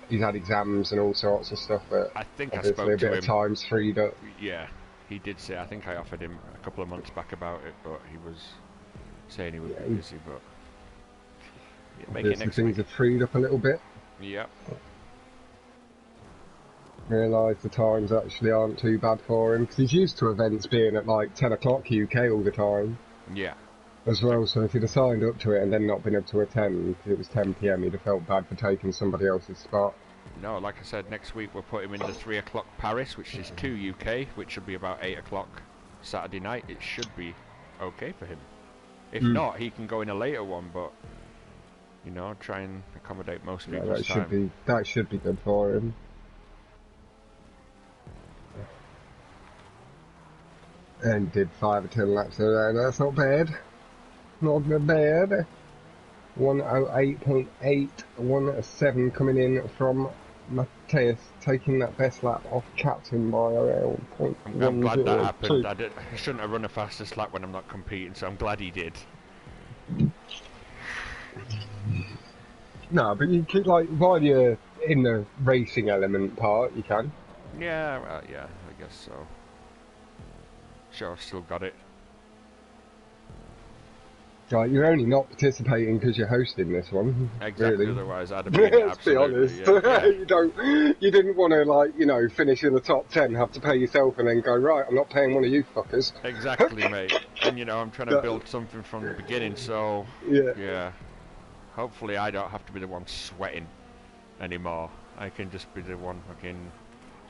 he's had exams and all sorts of stuff. But I think obviously I spoke to him. A bit of time's freed up. Yeah, he did say. I think I offered him a couple of months back about it, but he was saying he would be busy. But yeah, make it next things week. Have freed up a little bit. Yep. Realise the times actually aren't too bad for him because he's used to events being at like 10 o'clock UK all the time. Yeah. As well, so if he'd have signed up to it and then not been able to attend, if it was 10 PM, he'd have felt bad for taking somebody else's spot. No, like I said, next week we'll put him in the 3 o'clock Paris, which is 2 UK, which should be about 8 o'clock Saturday night. It should be okay for him. If not, he can go in a later one, but, you know, try and accommodate most people's time. That should be good for him. And did 5 or 10 laps around, that's not bad. Not bad. 108.8, 107 coming in from Matthias, taking that best lap off Captain by around 0.102. I'm glad that happened. I shouldn't have run the fastest lap when I'm not competing, so I'm glad he did. No, but you keep, like, while you're in the racing element part, you can. Yeah, yeah, I guess so. Sure, I've still got it. Like, you're only not participating because you're hosting this one. Exactly, really. Otherwise I'd have been Let's be honest. Yeah. You didn't want to, like, you know, finish in the top 10, have to pay yourself and then go, right, I'm not paying one of you fuckers. Exactly, mate. And, you know, I'm trying to build something from the beginning, so, yeah. Hopefully I don't have to be the one sweating anymore. I can just be the one fucking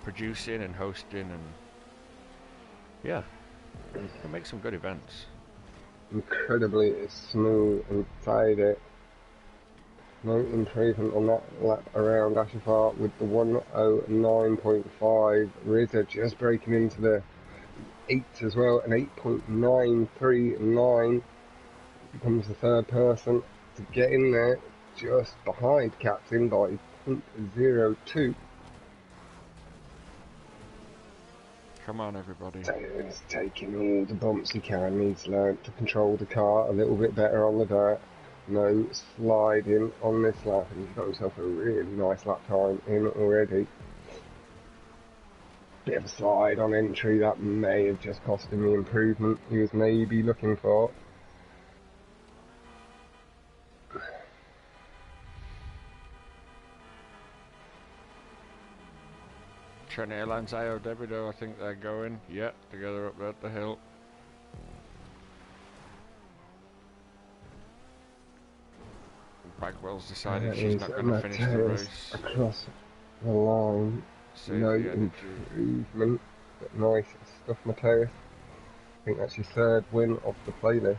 producing and hosting and Yeah, can make some good events. Incredibly smooth and tidy. No improvement on that lap around Asher Park with the 109.5. Rizza just breaking into the 8 as well, an 8.939. Becomes the third person to get in there, just behind Captain by 0.02. Come on, everybody. Taylor's taking all the bumps he can. He's learnt to control the car a little bit better on the dirt. No sliding on this lap, and he's got himself a really nice lap time in already. Bit of a slide on entry, that may have just cost him the improvement he was maybe looking for. Trent Airlines IO Debido, I think they're going. Yeah, together up there at the hill. Bagwell's decided she's not going to finish the race. Across the line. Save No the energy. improvement, but nice stuff, Mateus. I think that's your third win of the playlist.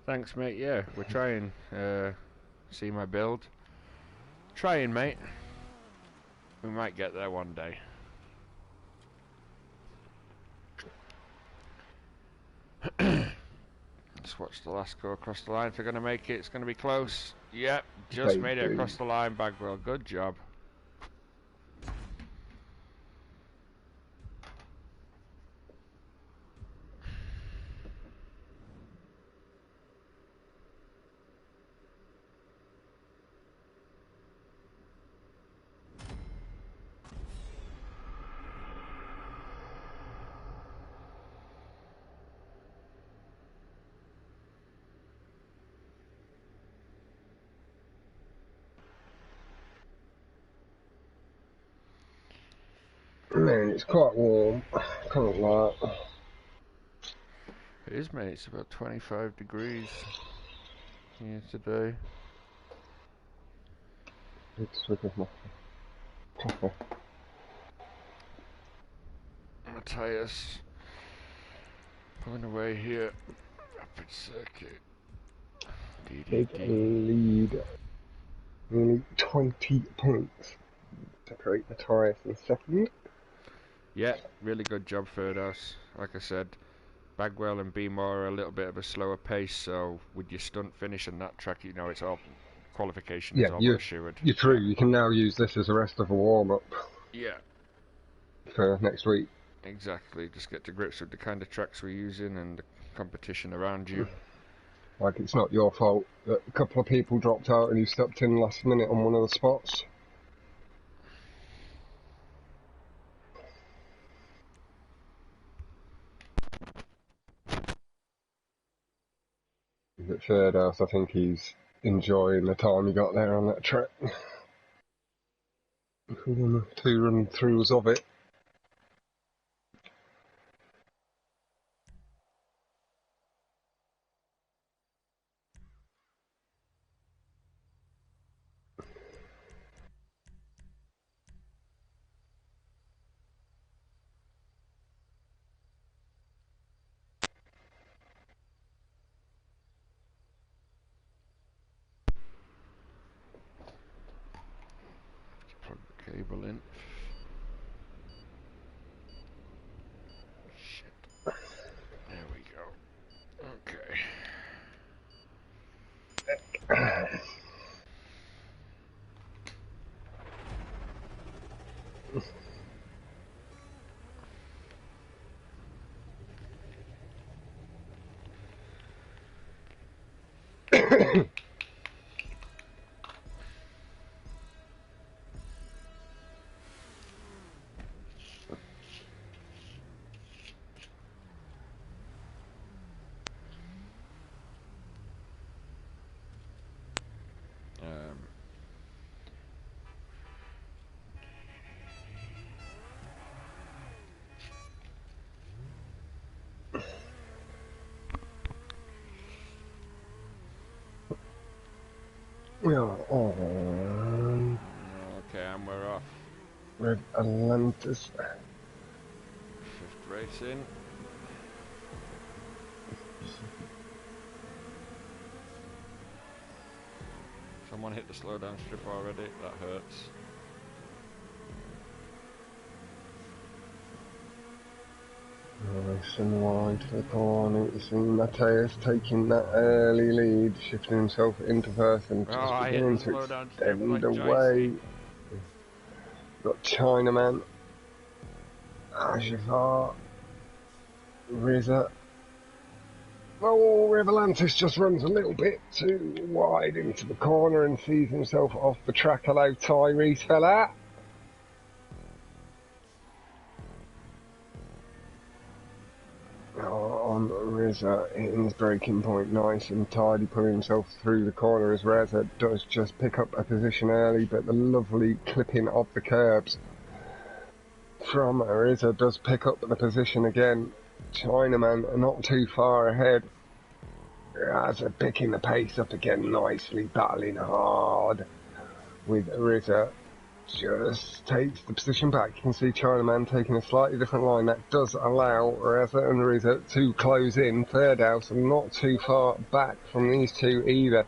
Thanks, mate. Yeah, we're trying. See my build. Trying, mate. We might get there one day. Let's watch the last go across the line. If they're going to make it, it's going to be close. Yep, just made it across the line, Bagwell. Good job. Man, it's quite warm. Can't lie. It is, mate. It's about 25 degrees here today. Big swig of my coffee. Matthias pulling away here. Rapid circuit. Big lead. Nearly 20 points. Separate Matthias in second. Yeah, really good job, Ferdos. Like I said, Bagwell and Beemore are a little bit of a slower pace, so with your stunt finish and that track, you know, it's all qualification is all but assured. You're through. You can now use this as the rest of a warm-up. Yeah. For next week. Exactly. Just get to grips with the kind of tracks we're using and the competition around you. Like, it's not your fault that a couple of people dropped out and you stepped in last minute on one of the spots. But third house, I think he's enjoying the time he got there on that track. 2 run-throughs of it. Plug the cable in. Shit. There we go. Okay. We are on Okay, and we're off. Red Atlantis. Fifth race in. Someone hit the slowdown strip already. That hurts. Nice and wide for the corner. You see Mateus taking that early lead, shifting himself into first and Oh, just I hit the beginning to slowdown strip extend like Joycey. away. Got Chinaman, Ashifar, Rizza. Oh, Revelantis just runs a little bit too wide into the corner and sees himself off the track. Hello, Tyrese fella. On Rizza hitting his breaking point nice and tidy, pulling himself through the corner as Rizza does just pick up a position early, but the lovely clipping of the curbs from Rizza does pick up the position again. Chinaman not too far ahead. Rizza picking the pace up again nicely, battling hard with Rizza. Just takes the position back. You can see Chinaman taking a slightly different line. That does allow Reza and Rizza to close in. Third house not too far back from these two either.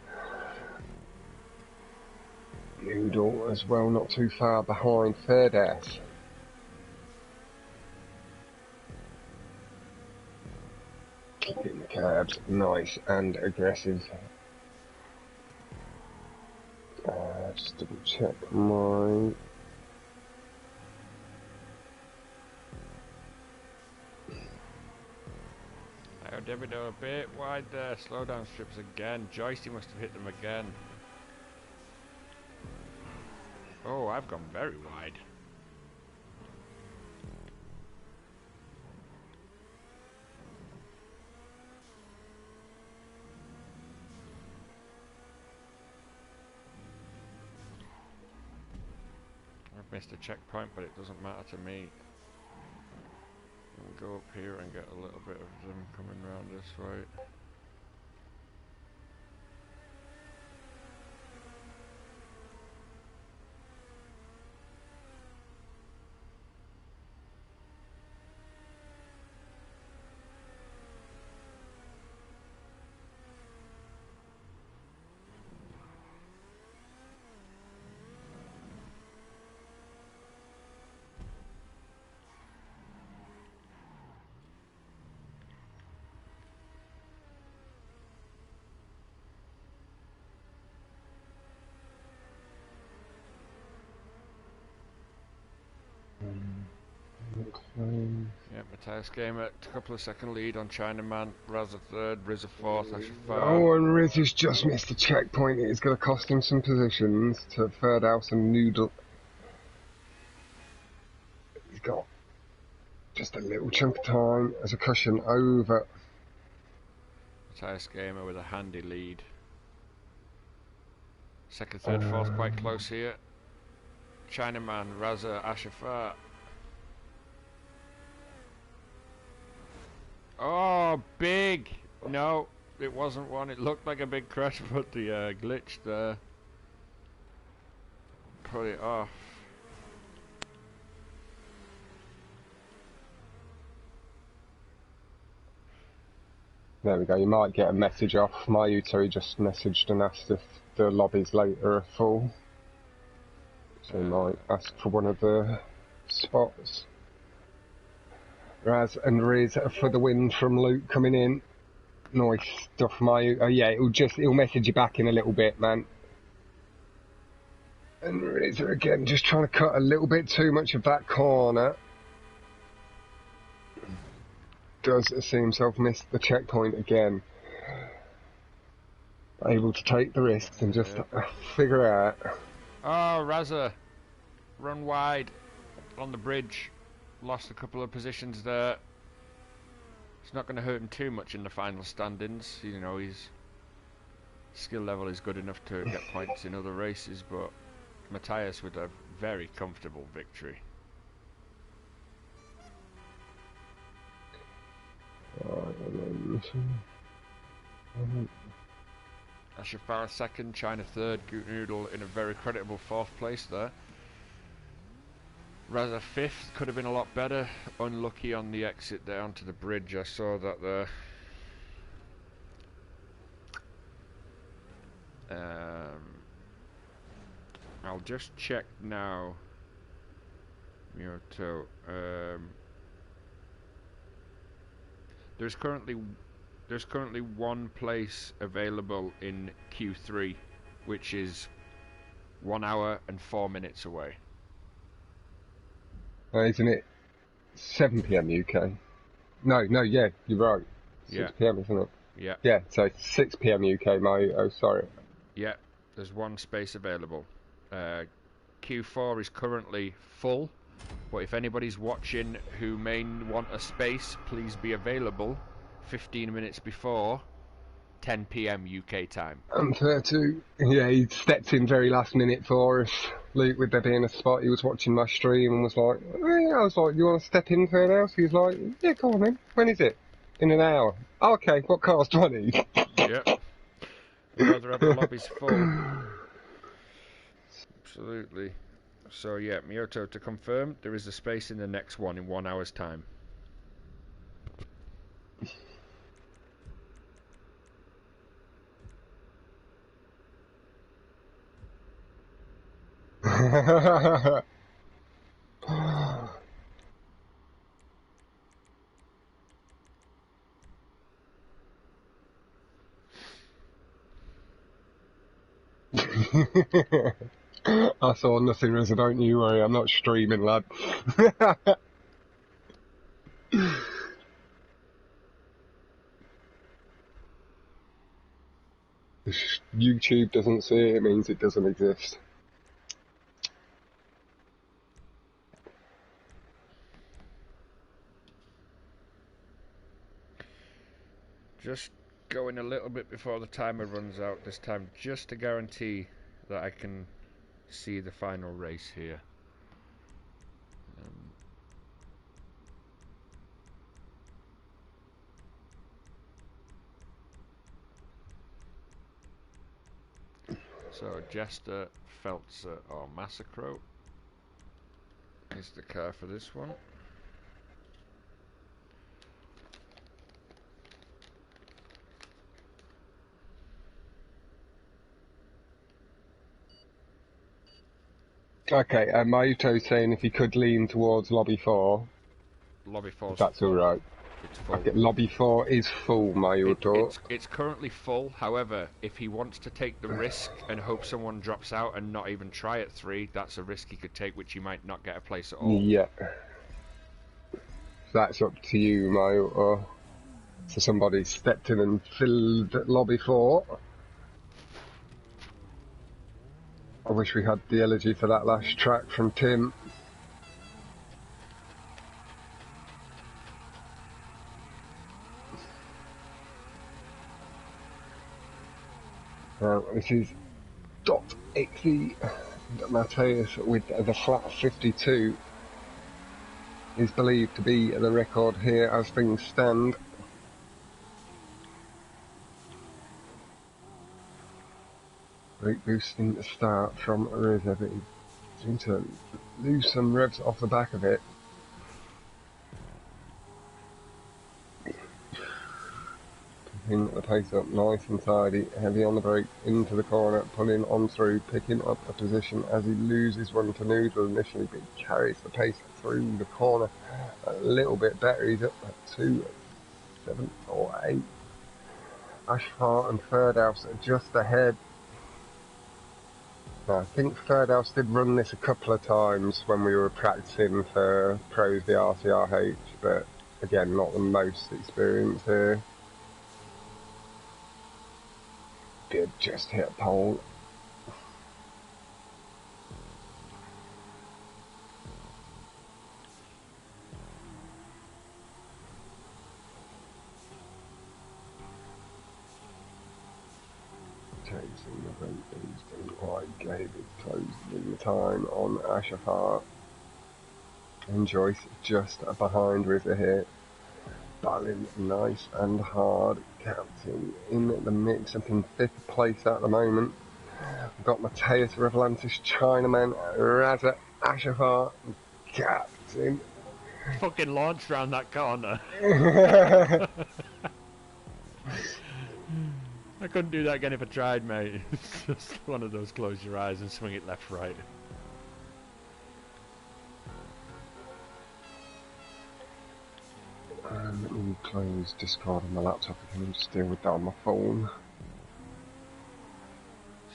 Noodle as well, not too far behind third house. Keeping the curbs nice and aggressive. Just double check my... Davido a bit wide there. Slowdown strips again. Joycey must have hit them again. Oh, I've gone very wide. I've missed a checkpoint, but it doesn't matter to me. We'll go up here and get a little bit of them coming round this way. Yeah, Matthias Gamer, a couple of second lead on Chinaman, Raza third, Rizza fourth, Ashafar. Oh, and Riz has just missed the checkpoint. It is going to cost him some positions to third house and Noodle. He's got just a little chunk of time as a cushion over. Matthias Gamer with a handy lead. Second, third, fourth quite close here. Chinaman, Raza, Ashafar. Oh, big! No, it wasn't one. It looked like a big crash, but the glitch there put it off. There we go, you might get a message off. Mayuto just messaged and asked if the lobbies later are full. So he might ask for one of the spots. Raz and Riz for the win from Luke coming in. Nice stuff, Mayu. Oh yeah, it'll message you back in a little bit, man. And Riz again, just trying to cut a little bit too much of that corner. Does see himself miss the checkpoint again. Able to take the risks and just figure out. Oh, Raza, run wide on the bridge. Lost a couple of positions there. It's not going to hurt him too much in the final standings. You know, his skill level is good enough to get points in other races, but Matthias with a very comfortable victory. Ashafara second, China third, Goot Noodle in a very creditable fourth place there. Raza fifth, could have been a lot better. Unlucky on the exit down to the bridge, I saw that there. I'll just check now. Mioto. There's currently one place available in Q3, which is 1 hour and 4 minutes away. Isn't it 7 p.m. UK? No, yeah, you're right. 6 p.m. isn't it? Yeah. Yeah, so 6 p.m. UK, oh, sorry. Yeah, there's one space available. Q4 is currently full, but if anybody's watching who may want a space, please be available 15 minutes before 10 p.m. UK time. Fair too. Yeah, he stepped in very last minute for us. Luke, with there being a spot, he was watching my stream and was like, yeah, I was like, you want to step in for now? So he was like, yeah, go on then. When is it? In an hour. Oh, okay, what cars do I need? Yep. We'd rather have the lobbies full. Absolutely. So yeah, Miyoto, to confirm, there is a space in the next one in 1 hour's time. I saw nothing, Rizza, don't you worry, I'm not streaming, lad. If YouTube doesn't see it, it means it doesn't exist. Just going a little bit before the timer runs out this time, just to guarantee that I can see the final race here. So Jester, Feltzer or Massacro is the car for this one. Okay, Mayuto's saying if he could lean towards lobby 4. Lobby 4. That's alright. It's full. Okay, lobby 4 is full, Mayuto. It's currently full. However, if he wants to take the risk and hope someone drops out and not even try at 3, that's a risk he could take, which he might not get a place at all. Yeah. That's up to you, Mayuto. So somebody stepped in and filled lobby 4. I wish we had the elegy for that last track from Tim. This is .exe Mateus with the flat 52 is believed to be the record here as things stand. Great boosting the start from Rizza, but he seemed to lose some revs off the back of it. Picking the pace up nice and tidy, heavy on the brake, into the corner, pulling on through, picking up a position as he loses one to Noodle initially, but he carries the pace through the corner a little bit better. He's up at 2, 7 or 8. Ashfar and Third House are just ahead. I think Third House did run this a couple of times when we were practicing for Pros the RCRH, but again, not the most experience here. Good, just hit a pole. Chasing the vent boost and quite gave it closing the time on Ashafar. And Joyce just behind Rizza here. Balin, nice and hard. Captain in the mix, up in 5th place at the moment. We've got Mateus Revelantis, Chinaman, Raza Ashafar, Captain. Fucking launched round that corner. I couldn't do that again if I tried, mate. It's just one of those close your eyes and swing it left, right. Let me close Discord on my laptop again and just deal with that on my phone.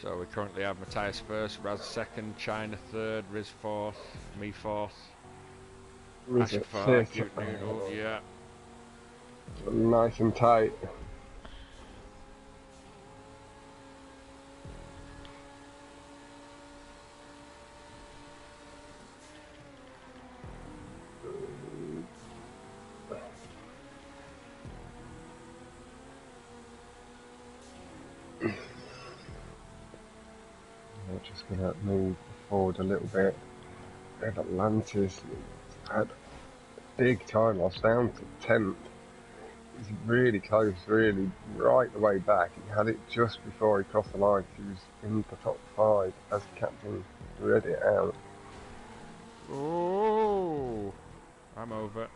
So we currently have Matthias first, Raz second, China third, Riz fourth, me fourth, Ashafar, Cute Noodle, yeah. Nice and tight. I'm just going to move forward a little bit. And Atlantis had a big time loss down to 10th. He's really close, really right the way back. He had it just before he crossed the line. He was in the top 5 as captain, read it out. Oh, I'm over.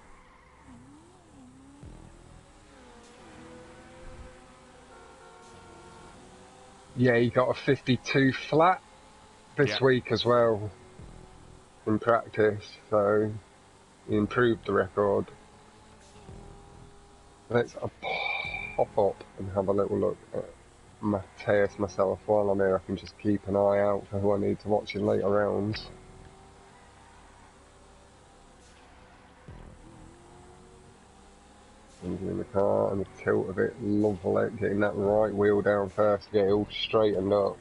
Yeah, he got a 52 flat this week as well in practice, so he improved the record. Let's pop up and have a little look at Mateus myself. While I'm here, I can just keep an eye out for who I need to watch in later rounds. In the car and the tilt of it, lovely. Getting that right wheel down first, get it all straightened up.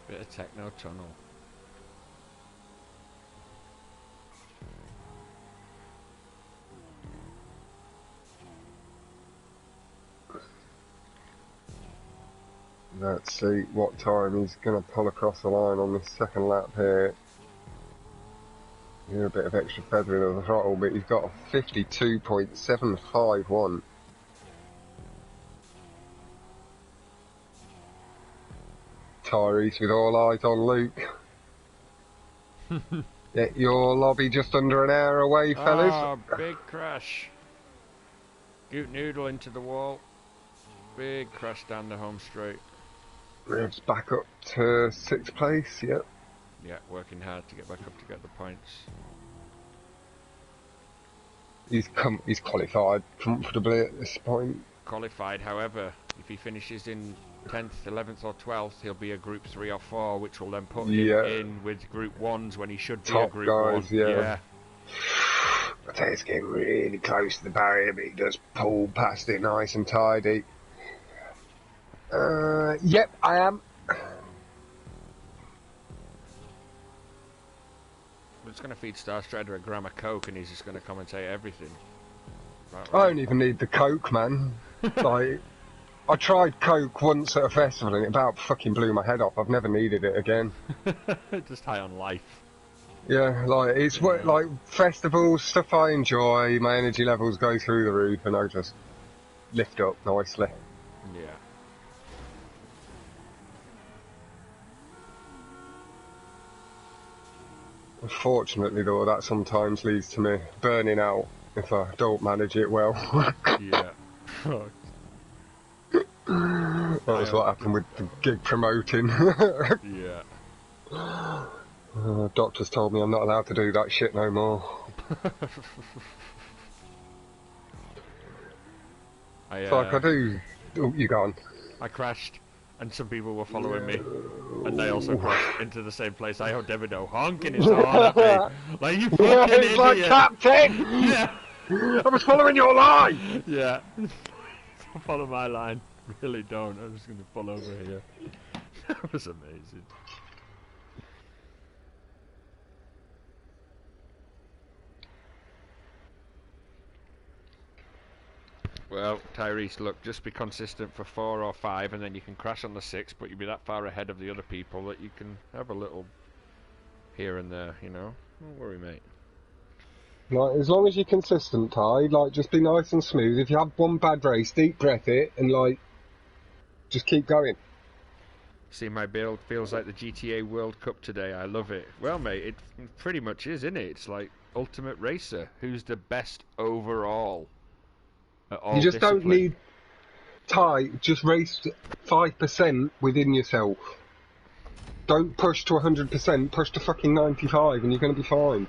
Bit of techno tunnel. Let's see what time he's going to pull across the line on this second lap here. A bit of extra feathering of the throttle, but he's got a 52.751. Tyrese with all eyes on Luke. Get your lobby just under an hour away, fellas. Oh, big crash. Goot Noodle into the wall. Big crash down the home straight. Revs back up to 6th place, yep. Yeah, working hard to get back up to get the points. He's qualified comfortably at this point. Qualified, however, if he finishes in 10th, 11th or 12th, he'll be a Group 3 or 4, which will then put him in with Group 1s when he should be top a Group guys, 1. Yeah. I tell you, it's getting really close to the barrier, but he does pull past it nice and tidy. Yep, I am. We're just going to feed Star Strider a gram of Coke and he's just going to commentate everything. Right, I don't even need the Coke, man. Like, I tried Coke once at a festival and it about fucking blew my head off. I've never needed it again. Just high on life. Yeah, like, it's what, like, festivals, stuff I enjoy, my energy levels go through the roof and I just lift up nicely. Yeah. Unfortunately, though, that sometimes leads to me burning out if I don't manage it well. Yeah. That was what happened with the gig promoting. Yeah. Doctors told me I'm not allowed to do that shit no more. It's like I do. Oh, you gone? I crashed, and some people were following me, and they also crashed into the same place. I heard Davido honking his horn at me, like you fucking idiot. It's like, Captain! Yeah. I was following your line! Yeah. Don't follow my line. Really don't. I'm just going to pull over here. That was amazing. Well, Tyrese, look, just be consistent for 4 or 5, and then you can crash on the 6, but you'll be that far ahead of the other people that you can have a little here and there, you know? Don't worry, mate. Like, as long as you're consistent, Ty, like, just be nice and smooth. If you have one bad race, deep breath it, and, like, just keep going. See, my build feels like the GTA World Cup today. I love it. Well, mate, it pretty much is, isn't it? It's like Ultimate Racer. Who's the best overall at You all just don't discipline? need, Ty, just race 5% within yourself. Don't push to 100%, push to fucking 95 and you're going to be fine.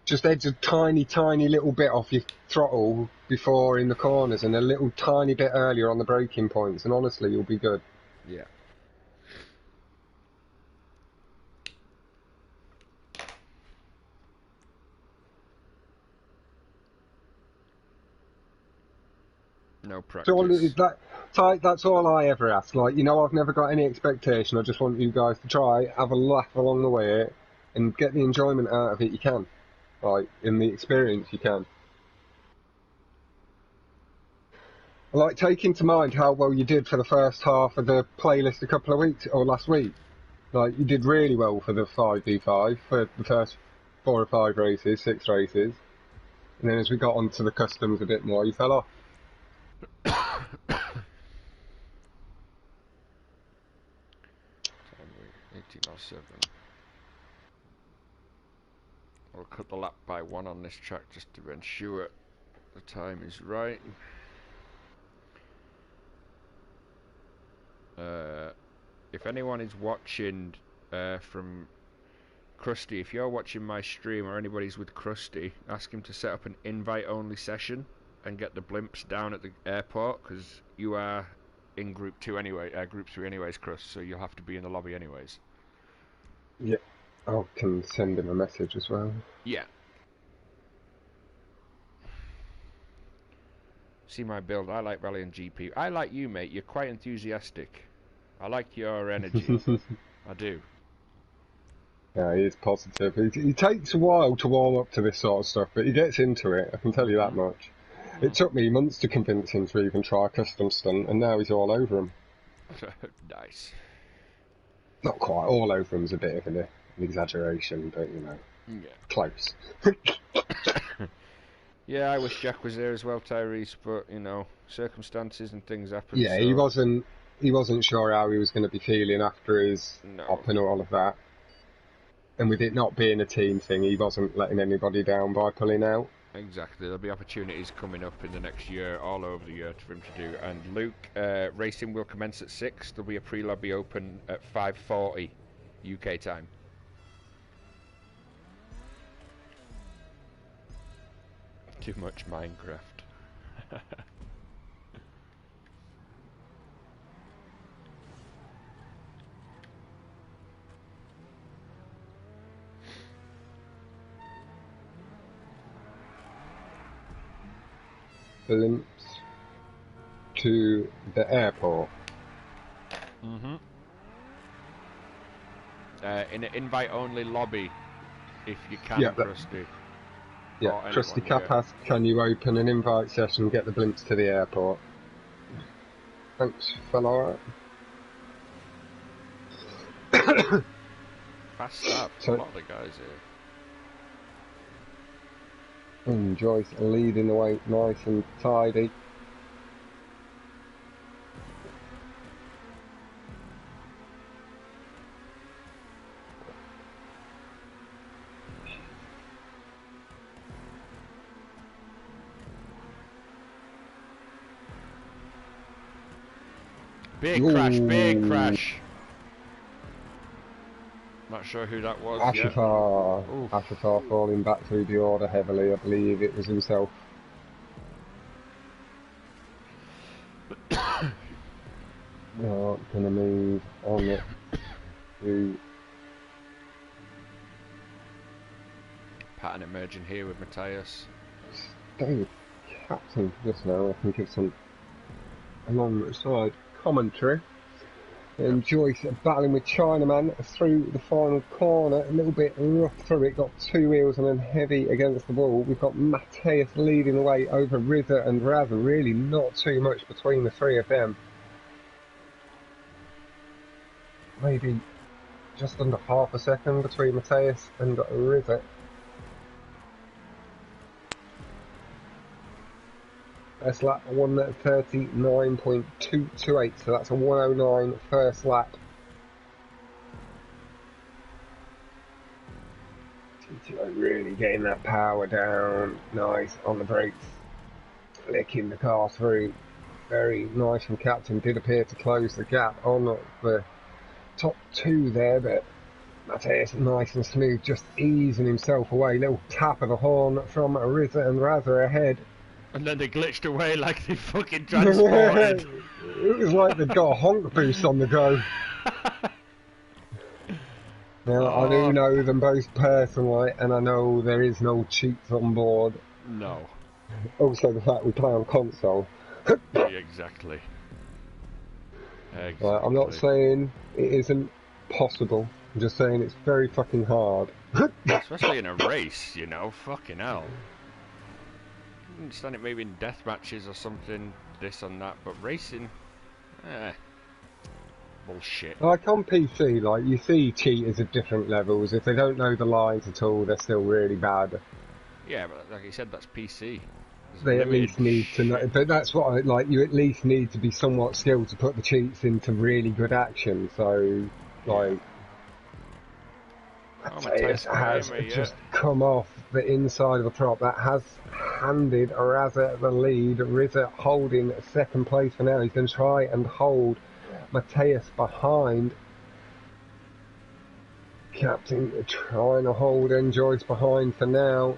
Just edge a tiny, tiny little bit off your throttle before in the corners and a little tiny bit earlier on the braking points, and honestly, you'll be good. Yeah. No practice. That's all I ever ask. Like, you know, I've never got any expectation. I just want you guys to try, have a laugh along the way, and get the enjoyment out of it you can. Like, in the experience you can. Like, take into mind how well you did for the first half of the playlist a couple of weeks, or last week. Like, you did really well for the 5v5, for the first 4 or 5 races, 6 races. And then as we got onto the customs a bit more, you fell off. 1807. I'll cut the lap by 1 on this track just to ensure the time is right. If anyone is watching from Krusty, if you're watching my stream or anybody's with Krusty, ask him to set up an invite-only session and get the blimps down at the airport, because you are in Group 2 anyway, Group 3 anyways, Crust, so you'll have to be in the lobby anyways. Yeah, I can send him a message as well. Yeah. See my build, I like Rally and GP. I like you, mate, you're quite enthusiastic. I like your energy. I do. Yeah, he is positive. He takes a while to warm up to this sort of stuff, but he gets into it, I can tell you that much. It took me months to convince him to even try a custom stunt, and now he's all over him. Nice. Not quite all over him's a bit of an exaggeration, but, you know, yeah. Close. Yeah, I wish Jack was there as well, Tyrese, but, you know, circumstances and things happen. Yeah, so... he wasn't sure how he was going to be feeling after his op and all of that. And with it not being a team thing, he wasn't letting anybody down by pulling out. Exactly, there'll be opportunities coming up in the next year, all over the year, for him to do. And Luke, racing will commence at 6. There'll be a pre-lobby open at 5:40 UK time. Too much Minecraft. Blimps to the airport. In an invite-only lobby, if you can, Yeah, Krusty. Yeah, Krusty Cap asks, can you open an invite session and get the blimps to the airport? Thanks, fella. Fast start, a lot of the guys here. And Joyce leading the way nice and tidy. Big crash, big crash. Not sure who that was yet. Ashifar falling back through the order heavily. I believe it was himself. Right, gonna move on it to pattern emerging here with Matthias. Stay with captain just now. I can give some alongside commentary. And Joyce battling with Chinaman through the final corner, a little bit rough through it, got two wheels and then heavy against the wall. We've got Mateus leading the way over Rizza and Razza, really not too much between the three of them. Maybe just under half a second between Mateus and Rizza. First lap 1:39.228, so that's a 1:09 first lap. TTO really getting that power down, nice on the brakes, flicking the car through. Very nice from Captain, did appear to close the gap on the top two there, but Mateus nice and smooth, just easing himself away. Little tap of the horn from Rizza and Razza ahead. And then they glitched away like they fucking transported. It was like they'd got a honk boost on the go. Now, I do know them both personally, and I know there is no cheats on board. No. Also, the fact we play on console. Yeah, exactly. I'm not saying it isn't possible. I'm just saying it's very fucking hard. Especially in a race, you know, fucking hell. I understand it maybe in death matches or something, this and that, but racing, bullshit. Like on PC, like you see cheaters at different levels. If they don't know the lines at all, they're still really bad. Yeah, but like you said, that's PC. They at least need to know, but that's what I like. You at least need to be somewhat skilled to put the cheats into really good action. So, like, Mateus has just come off the inside of the prop. That has handed Razza the lead. Rizza holding second place for now. He's going to try and hold Mateus behind. Captain trying to hold Joyce behind for now.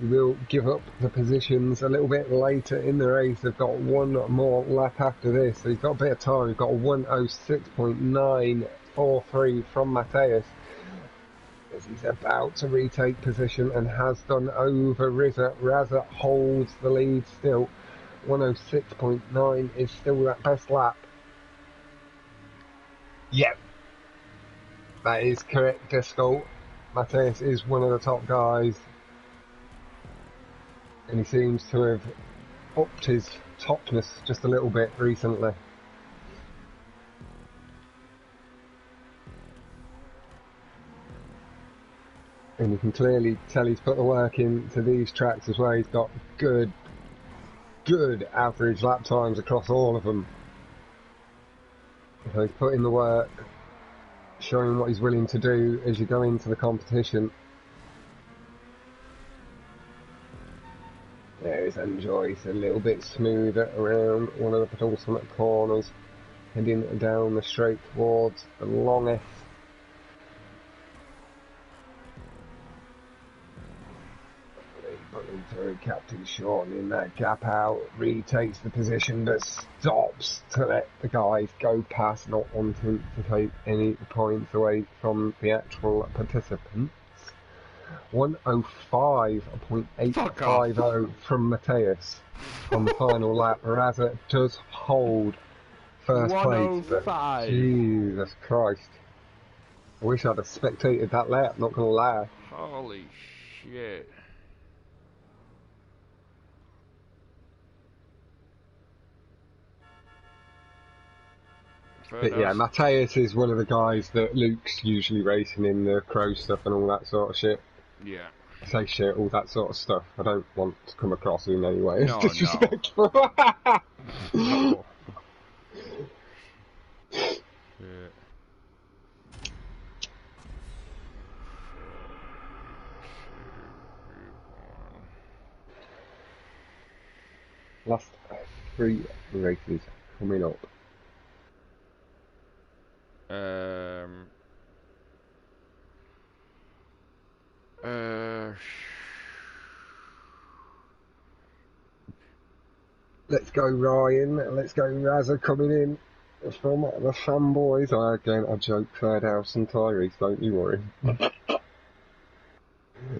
He will give up the positions a little bit later in the race. They've got one more lap after this, so he's got a bit of time. He's got a 1:06.943 from Mateus as he's about to retake position and has done over Rizza. Razza holds the lead still. 1:06.9 is still that best lap. Yep, that is correct, Disco. Mateus is one of the top guys, and he seems to have upped his topness just a little bit recently. And you can clearly tell he's put the work into these tracks as well. He's got good average lap times across all of them. So he's put in the work, showing what he's willing to do as you go into the competition. There's Joyce, a little bit smoother around one of the penultimate corners, heading down the straight towards the long S. Putting through Captain shortening that gap out, retakes the position but stops to let the guys go past, not wanting to take any points away from the actual participants. 1:05.850 from Mateus on the final lap. Razza does hold first place, but Jesus Christ. I wish I'd have spectated that lap, not gonna lie. Holy shit. But yeah, Mateus is one of the guys that Luke's usually racing in the Crow stuff and all that sort of shit. Yeah. I say shit, all that sort of stuff. I don't want to come across in any way as No, disrespectful. No. Shit. Last 3 races coming up. Let's go Ryan, let's go Razza coming in from the fanboys. Again, I joke third house and Tyrese, don't you worry.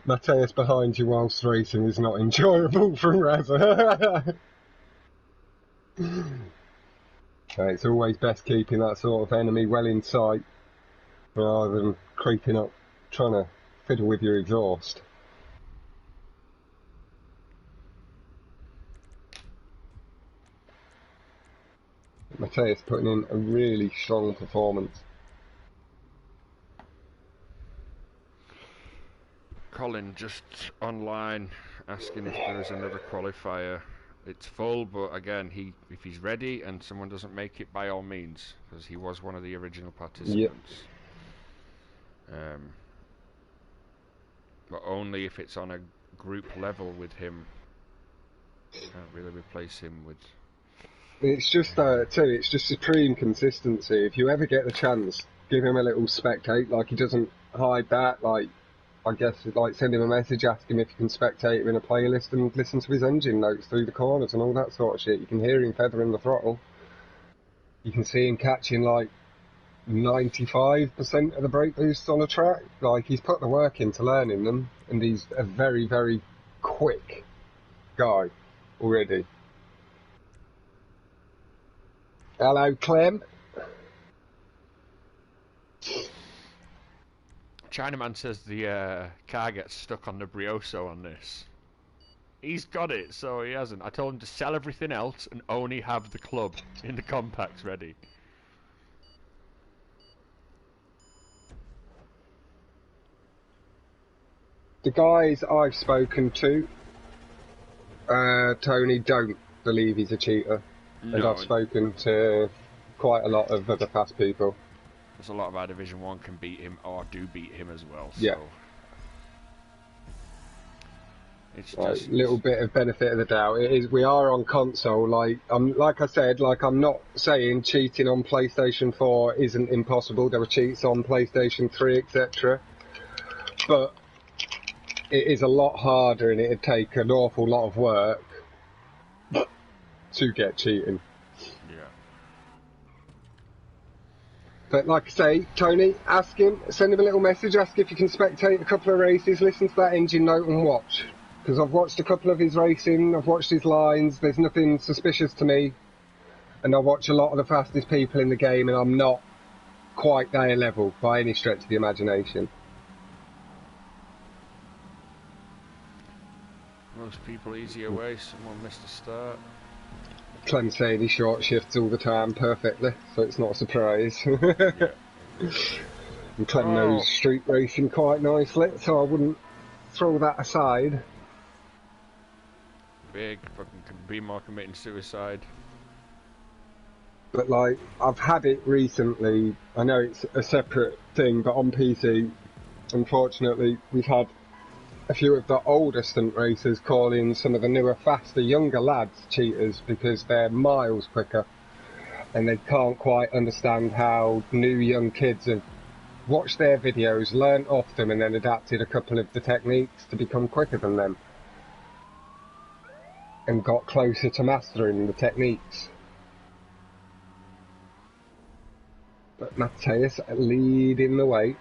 Mateus behind you whilst racing is not enjoyable from Razza. So it's always best keeping that sort of enemy well in sight rather than creeping up trying to fiddle with your exhaust. Mateus putting in a really strong performance. Colin just online asking if there is another qualifier. It's full, but again, if he's ready and someone doesn't make it, by all means, because he was one of the original participants. Yep. But only if it's on a group level with him. Can't really replace him with. It's just it's just supreme consistency. If you ever get the chance, give him a little spectate. Like, he doesn't hide that. Like, I guess, like, send him a message, ask him if you can spectate him in a playlist and listen to his engine notes through the corners and all that sort of shit. You can hear him feathering the throttle. You can see him catching like 95% of the brake boosts on a track. Like, he's put the work into learning them, and he's a very, very quick guy already. Hello, Clem. Chinaman says the car gets stuck on the Brioso on this. He's got it, so he hasn't. I told him to sell everything else and only have the club in the compacts ready. The guys I've spoken to, Tony, don't believe he's a cheater. No. And I've spoken to quite a lot of other fast people. There's a lot of our Division 1 can beat him, or do beat him as well. So. Yeah. It's like, just little bit of benefit of the doubt. It is. We are on console. Like I said, I'm not saying cheating on PlayStation 4 isn't impossible. There were cheats on PlayStation 3, etc. But it is a lot harder, and it'd take an awful lot of work to get cheating. Yeah. But like I say, Tony, ask him, send him a little message, ask if you can spectate a couple of races, listen to that engine note and watch. Because I've watched a couple of his racing, I've watched his lines, there's nothing suspicious to me. And I watch a lot of the fastest people in the game, and I'm not quite their level by any stretch of the imagination. Most people easy away, someone missed a start. Clem saying he short shifts all the time perfectly, so it's not a surprise. Yeah. And Clem knows street racing quite nicely, so I wouldn't throw that aside. Big, fucking be more committing suicide. But like, I've had it recently, I know it's a separate thing, but on PC, unfortunately, we've had a few of the older stunt racers calling some of the newer, faster, younger lads cheaters because they're miles quicker, and they can't quite understand how new young kids have watched their videos, learnt off them, and then adapted a couple of the techniques to become quicker than them, and got closer to mastering the techniques. But Mateus leading the way.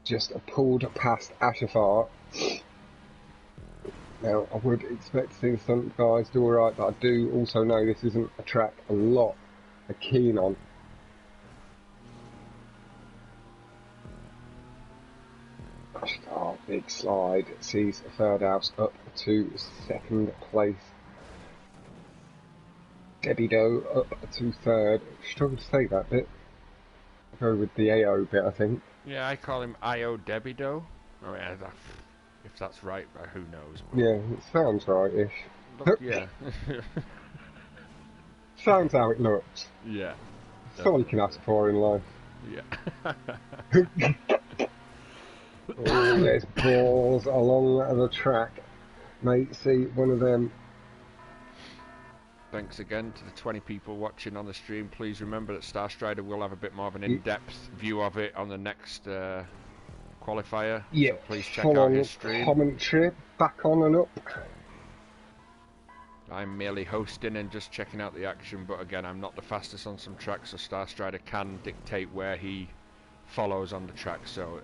Just pulled past Ashafar. Now, I would expect to see the stunt guys do alright, but I do also know this isn't a track a lot are keen on. Oh, big slide. Sees third house up to second place. Debbie Doe up to third. Struggle to say that bit. I'll go with the AO bit, I think. Yeah, I call him I.O. Debido. I mean, if that's right, who knows? Yeah, it sounds right-ish. Look, yeah. Sounds how it looks. Yeah. That's all you can ask for in life. Yeah. Oh, there's balls along the track. Mate, see one of them. Thanks again to the 20 people watching on the stream. Please remember that Star Strider will have a bit more of an in-depth view of it on the next qualifier. Yeah, so please check out his stream. Commentary back on and up. I'm merely hosting and just checking out the action, but again, I'm not the fastest on some tracks, so Star Strider can dictate where he follows on the track. So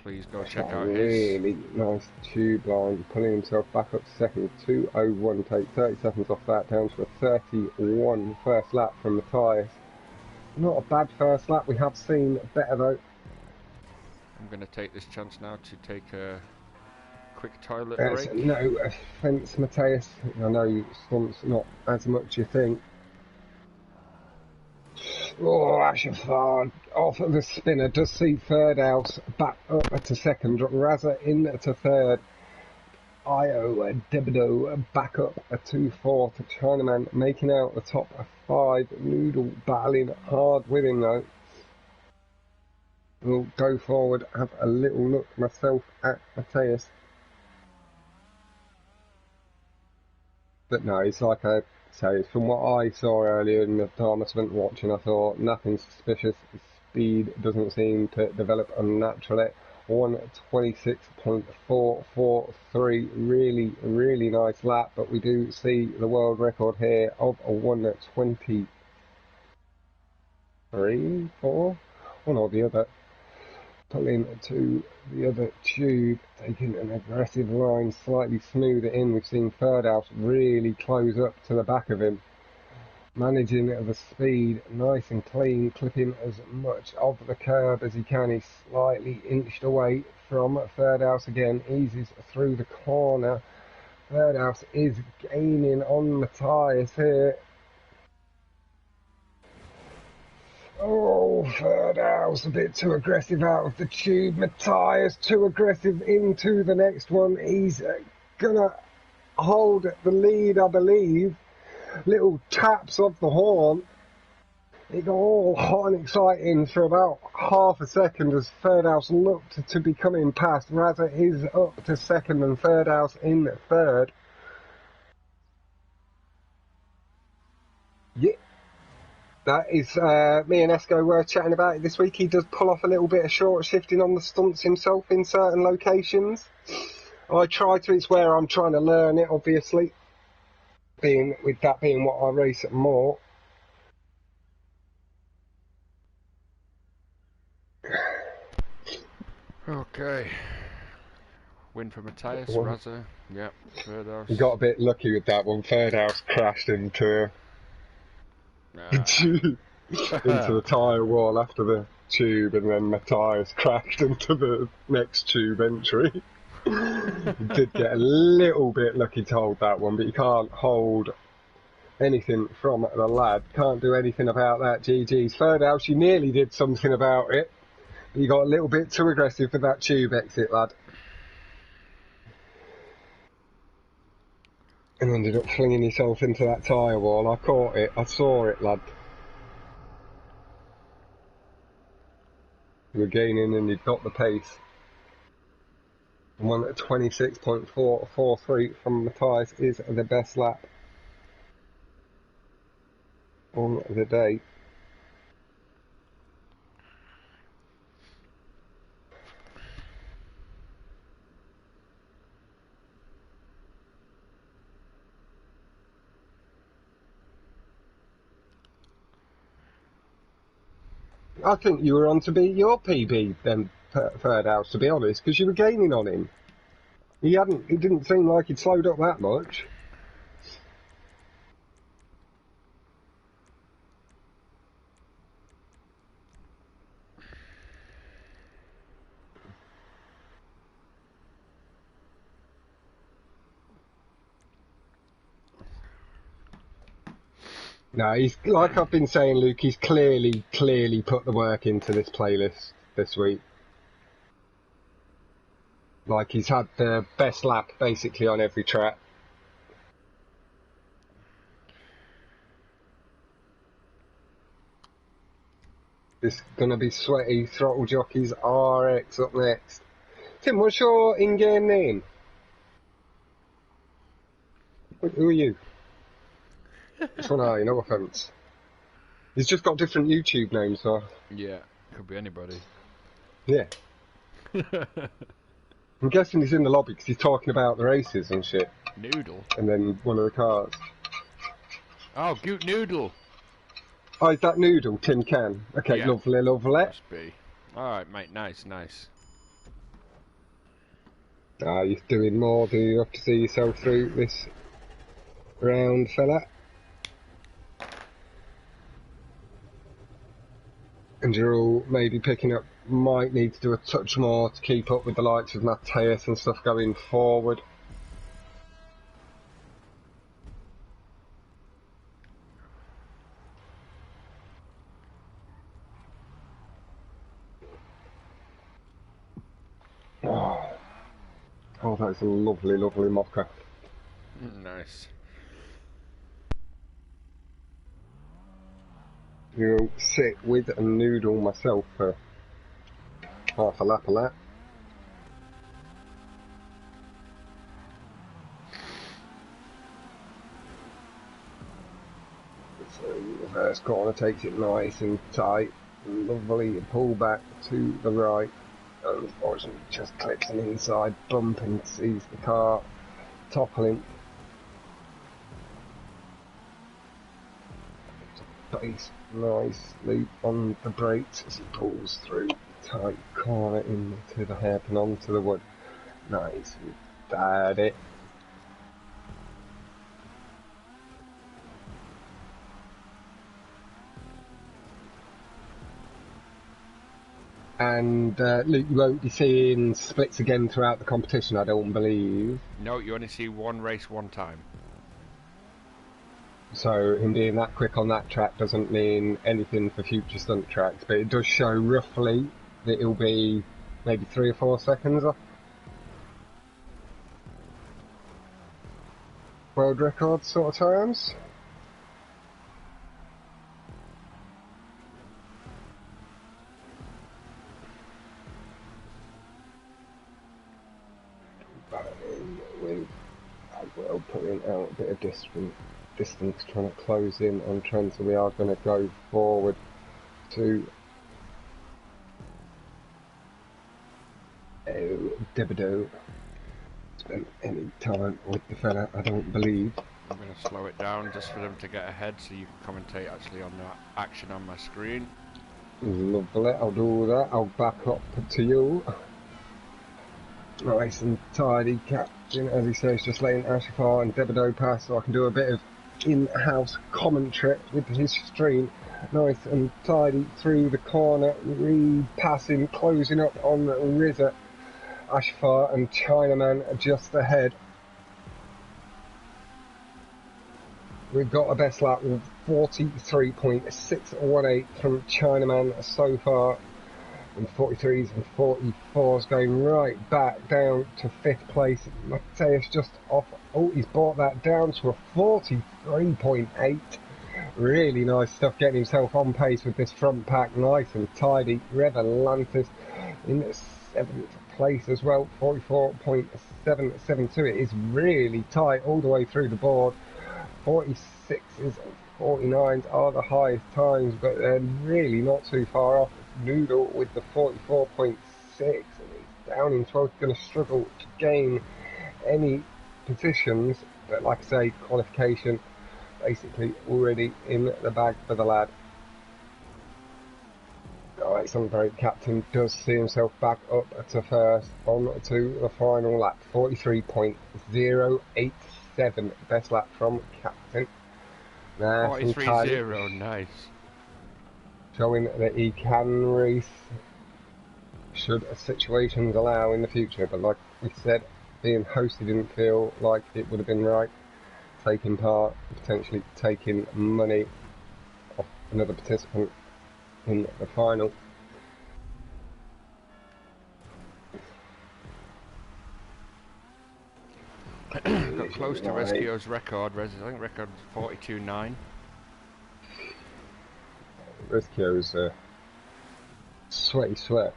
Please go That's check a out his. really nice tube line, pulling himself back up to second. 2:01, take 30 seconds off that, down to a 31 first lap from Matthias. Not a bad first lap, we have seen better though. I'm going to take this chance now to take a quick toilet There's break. no offence, Matthias. I know stunts not as much you think. Oh, Ashafard off of the spinner. Does see third house back up to second. Raza in to third. Io Debido back up to fourth. Chinaman making out the top five. Noodle battling hard with him though. We'll go forward, have a little look myself at Matthias. But no, it's like I say, from what I saw earlier in the time I spent watching, I thought nothing suspicious. Speed doesn't seem to develop unnaturally. 1:26.443, really nice lap, but we do see the world record here of a 1:23, 4, one or the other. Pulling to the other tube, taking an aggressive line, slightly smooth it in. We've seen third house really close up to the back of him, managing the speed nice and clean, clipping as much of the curb as he can. He's slightly inched away from third house again, eases through the corner. Third house is gaining on Matthias here. Oh, third house a bit too aggressive out of the tube. Matthias too aggressive into the next one. He's gonna hold the lead, I believe. Little taps of the horn. It got all hot and exciting for about half a second as third house looked to be coming past. Raza is up to second and third house in third. Yeah. That is me and Esco were chatting about it this week. He does pull off a little bit of short shifting on the stunts himself in certain locations. I try to, it's where I'm trying to learn it, obviously. With that being what I race at more. Okay. Win for Matthias, Raza. Yep, third house. You got a bit lucky with that one. Third house crashed into into the tyre wall after the tube, and then Matthias crashed into the next tube entry. You did get a little bit lucky to hold that one, but you can't hold anything from the lad. Can't do anything about that. GG's. Third house, you nearly did something about it. You got a little bit too aggressive for that tube exit, lad. And ended up flinging yourself into that tyre wall. I caught it. I saw it, lad. You were gaining and you'd got the pace. And 1:26.443 from Matthias is the best lap on the day. I think you were on to beat your PB then, third house, to be honest, because you were gaining on him. It didn't seem like he'd slowed up that much. No, he's, like I've been saying, Luke, he's clearly put the work into this playlist this week. Like, he's had the best lap, basically, on every track. It's going to be sweaty. Throttle Jockeys RX up next. Tim, what's your in-game name? Who are you? Which one are you? No offence. He's just got different YouTube names, so... Yeah, could be anybody. Yeah. I'm guessing he's in the lobby because he's talking about the races and shit. Noodle? And then one of the cars. Oh, Goot Noodle! Oh, is that Noodle? Tin Can? Okay, yeah. Lovely. Must be. Alright, mate, nice. Are you doing more? Do you have to see yourself through this round, fella? And you're all maybe picking up, might need to do a touch more to keep up with the likes of Mateus and stuff going forward. Oh, that's a lovely, lovely mocker. Nice. You'll sit with a noodle myself for half a lap of that. So the first corner takes it nice and tight. Lovely pull back to the right. Unfortunately, just clips an inside bump and sees the car toppling. Base nicely on the brakes as he pulls through the tight corner into the hairpin onto the wood. Nice and daddy. And Luke, you won't be seeing splits again throughout the competition, I don't believe. No, you only see one race one time. So him being that quick on that track doesn't mean anything for future stunt tracks, but it does show roughly that it'll be maybe 3 or 4 seconds off world record sort of times. Well, putting out a bit of distance, trying to close in on Trent, so we are going to go forward to Debido. Spent any time with the fella, I don't believe. I'm going to slow it down just for them to get ahead so you can commentate actually on the action on my screen. Lovely, I'll do that. I'll back up to you. Nice and tidy, Captain, as he says, just letting Ashifar and Debido pass so I can do a bit of in-house commentary with his stream. Nice and tidy through the corner, re-passing, closing up on Rizza. Ashifar and Chinaman just ahead. We've got a best lap of 43.618 from Chinaman so far. And 43s and 44s going right back down to 5th place. Mateus just off. Oh, he's brought that down to a 43.8. Really nice stuff, getting himself on pace with this front pack. Nice and tidy. Revelantis in 7th place as well. 44.772. It is really tight all the way through the board. 46s and 49s are the highest times, but they're really not too far off. Noodle with the 44.6, and he's down in 12th, going to struggle to gain any positions, but like I say, qualification basically already in the bag for the lad. Alright, some great Captain does see himself back up to first on to the final lap. 43.087, best lap from Captain. 43.0, nice. Showing that he can race should situations allow in the future, but like we said, being hosted didn't feel like it would have been right. Taking part, potentially taking money off another participant in the final. Got close to Rescuo's record. I think record's 42.9. Rescuo's sweaty sweat.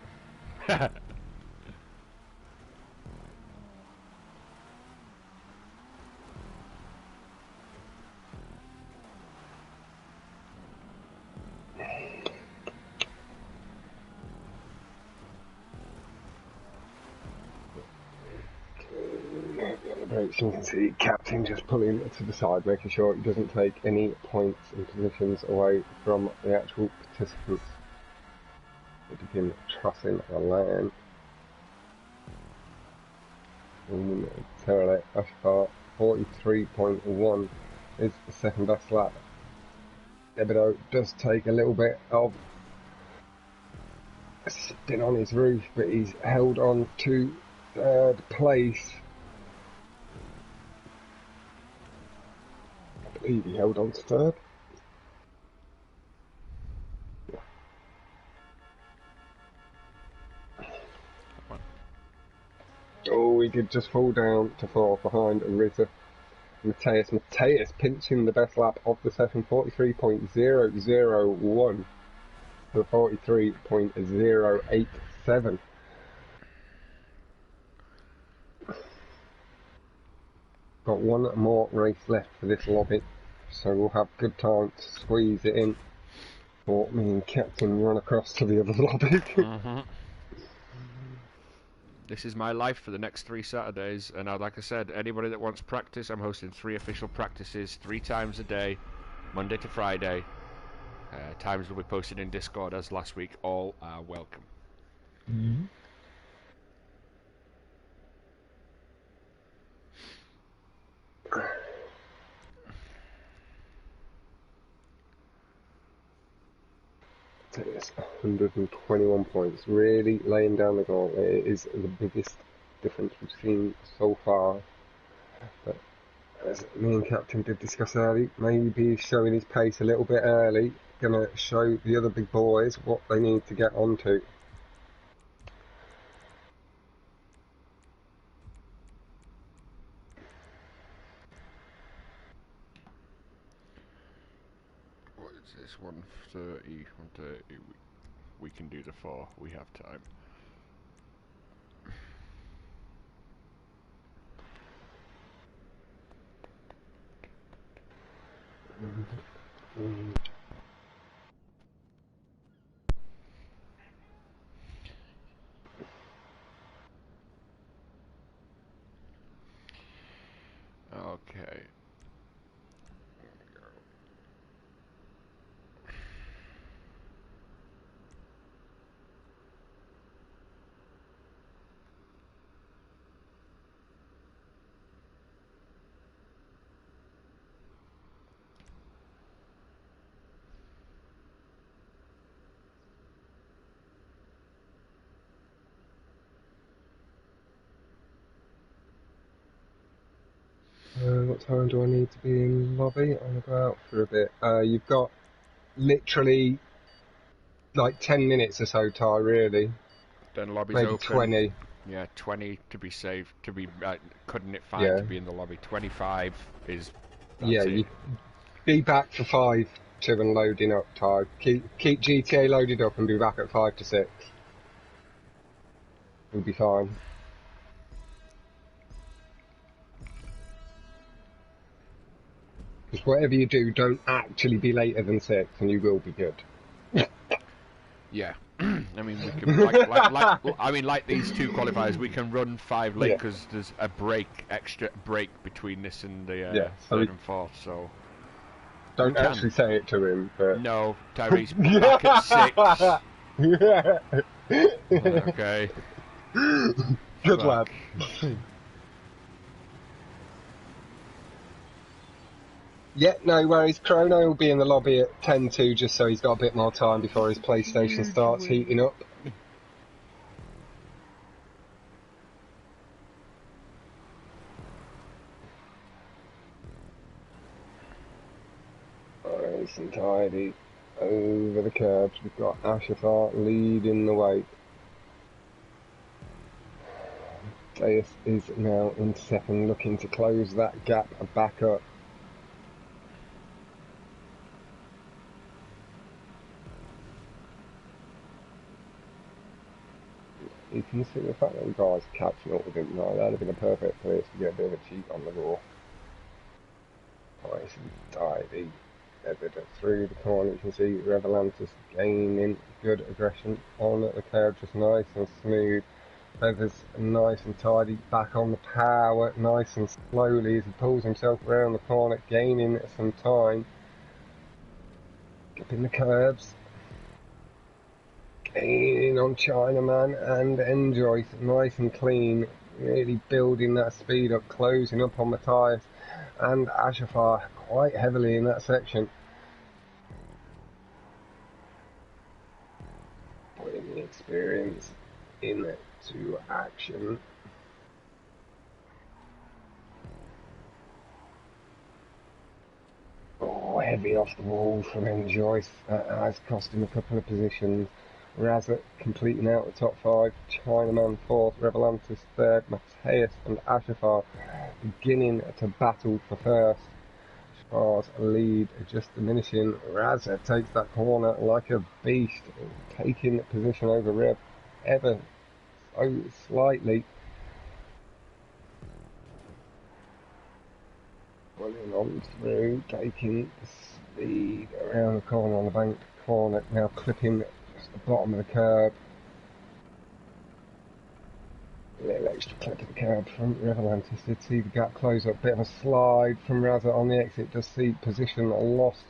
So you can see Captain just pulling to the side, making sure he doesn't take any points and positions away from the actual participants. To begin trussing the land. Terrell Ashfart, 43.1 is the second best lap. Debido does take a little bit of spin on his roof, but he's held on to third place. I believe he held on to third. Oh, he did just fall down to fourth behind Rizza. Mateus pinching the best lap of the session, 43.001 to 43.087. Got one more race left for this lobby, so we'll have good time to squeeze it in before me and Captain run across to the other lobby. This is my life for the next 3 Saturdays, and like I said, anybody that wants practice, I'm hosting 3 official practices 3 times a day, Monday to Friday. Times will be posted in Discord as last week. All are welcome. Mm-hmm. It's 121 points, really laying down the goal. It is the biggest difference we've seen so far. But as me and Captain did discuss early, maybe showing his pace a little bit early, gonna show the other big boys what they need to get onto. What is this? 130, 130. We can do the 4. We have time. Okay. What time do I need to be in lobby? I'm gonna go out for a bit. You've got literally like 10 minutes or so, Ty, really. Then lobby's Maybe open. 20. Yeah, 20 to be safe, to be cutting it fine Yeah. to be in the lobby. 25 is. Yeah, it. you be back for 5 to and loading up, Ty. Keep GTA loaded up and be back at 5 to 6. We'll be fine. Because whatever you do, don't actually be later than 6 and you will be good. Yeah. I mean, we can like these 2 qualifiers, we can run 5 late because there's a extra break between this and the third and fourth. So don't actually say it to him, but no, Tyrese back at 6. Yeah. Okay. Good lad. Yeah, no worries. Chrono will be in the lobby at 10:02 just so he's got a bit more time before his PlayStation starts heating up. Nice and tidy over the curbs. We've got Ashafar leading the way. Deus is now in second, looking to close that gap back up. You can see the fact that the guys are catching up with him now. That'd have been a perfect place to get a bit of a cheat on the raw. Nice and tidy. Evident through the corner. You can see Revelantis gaining good aggression on the curve, just nice and smooth. Feathers nice and tidy, back on the power, nice and slowly as he pulls himself around the corner, gaining some time. Up in the curbs. Gaining on Chinaman and Enjoy, nice and clean. really building that speed up, closing up on Matthias and Ashafar quite heavily in that section. Putting the experience into action. Oh, heavy off the wall from Joyce. That has cost him a couple of positions. Razat completing out the top 5. Chinaman 4th. Revelantis 3rd. Mateus and Ashafar beginning to battle for 1st. Spar's lead just diminishing. Razat takes that corner like a beast, taking position over Rev ever so slightly. Running on through, taking the speed around the corner on the bank corner, now clipping just the bottom of the curb. A little extra clip of the curb from Revelantis. Did see the gap close up, bit of a slide from Razat on the exit, does see position lost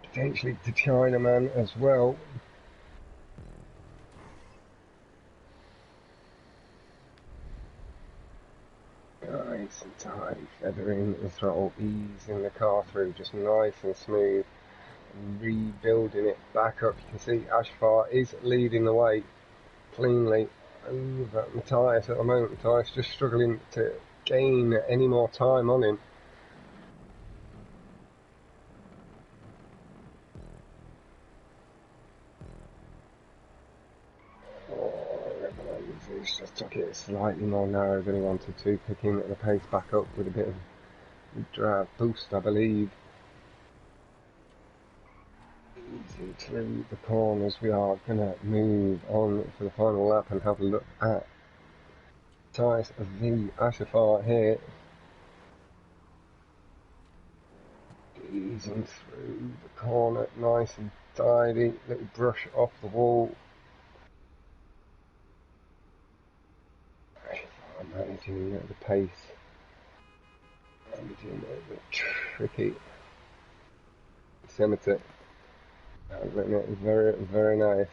potentially to Chinaman as well. Nice and tight, feathering the throttle, easing the car through, just nice and smooth, and rebuilding it back up. You can see Ashfar is leading the way cleanly over Matthias at the moment. Matthias just struggling to gain any more time on him. He's just took it slightly more narrow than he wanted to, picking the pace back up with a bit of drive boost, I believe. Easing through the corners, we are going to move on for the final lap and have a look at Matthias v Ashafar here. Easing through the corner, nice and tidy, little brush off the wall. Managing the pace, managing the tricky scimitar, handling it very, very nice.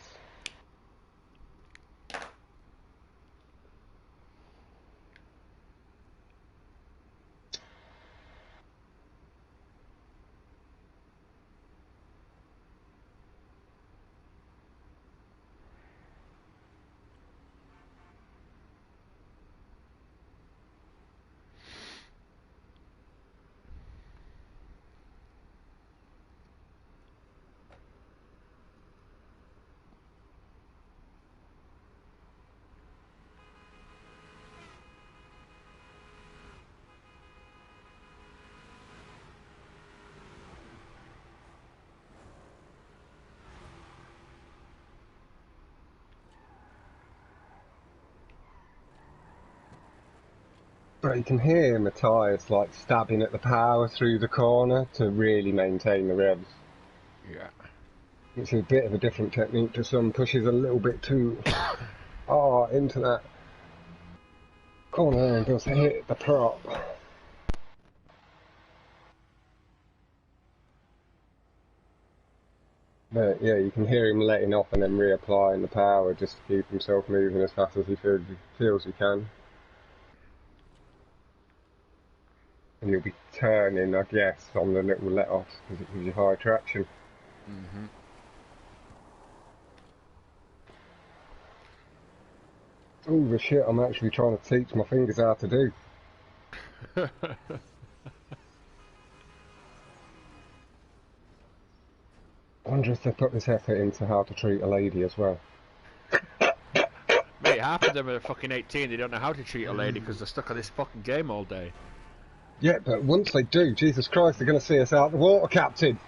But you can hear Matthias like stabbing at the power through the corner to really maintain the revs. Yeah. It's a bit of a different technique to some, pushes a little bit too hard into that corner and does hit the prop. But yeah, you can hear him letting off and then reapplying the power just to keep himself moving as fast as he feels he can. And you'll be turning, I guess, on the little let-offs because it gives you high traction. Mm-hmm. Oh, the shit I'm actually trying to teach my fingers how to do. I wonder if they put this effort into how to treat a lady as well. Mate, half of them are fucking 18, they don't know how to treat a lady because they're stuck on this fucking game all day. Yeah, but once they do, Jesus Christ, they're going to see us out the water, Captain.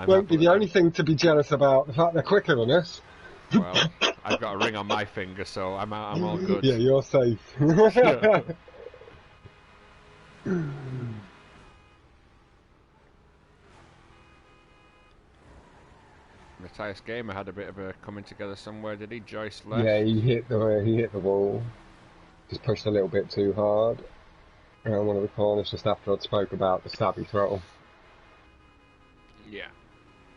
Won't be the only thing to be jealous about, the fact they're quicker than us. Well, I've got a ring on my finger, so I'm all good. Yeah, you're safe. Matthias Gamer had a bit of a coming together somewhere, did he? Joyce left. Yeah, he hit the wall. Just pushed a little bit too hard around one of the corners just after I'd spoke about the stabby throttle. Yeah.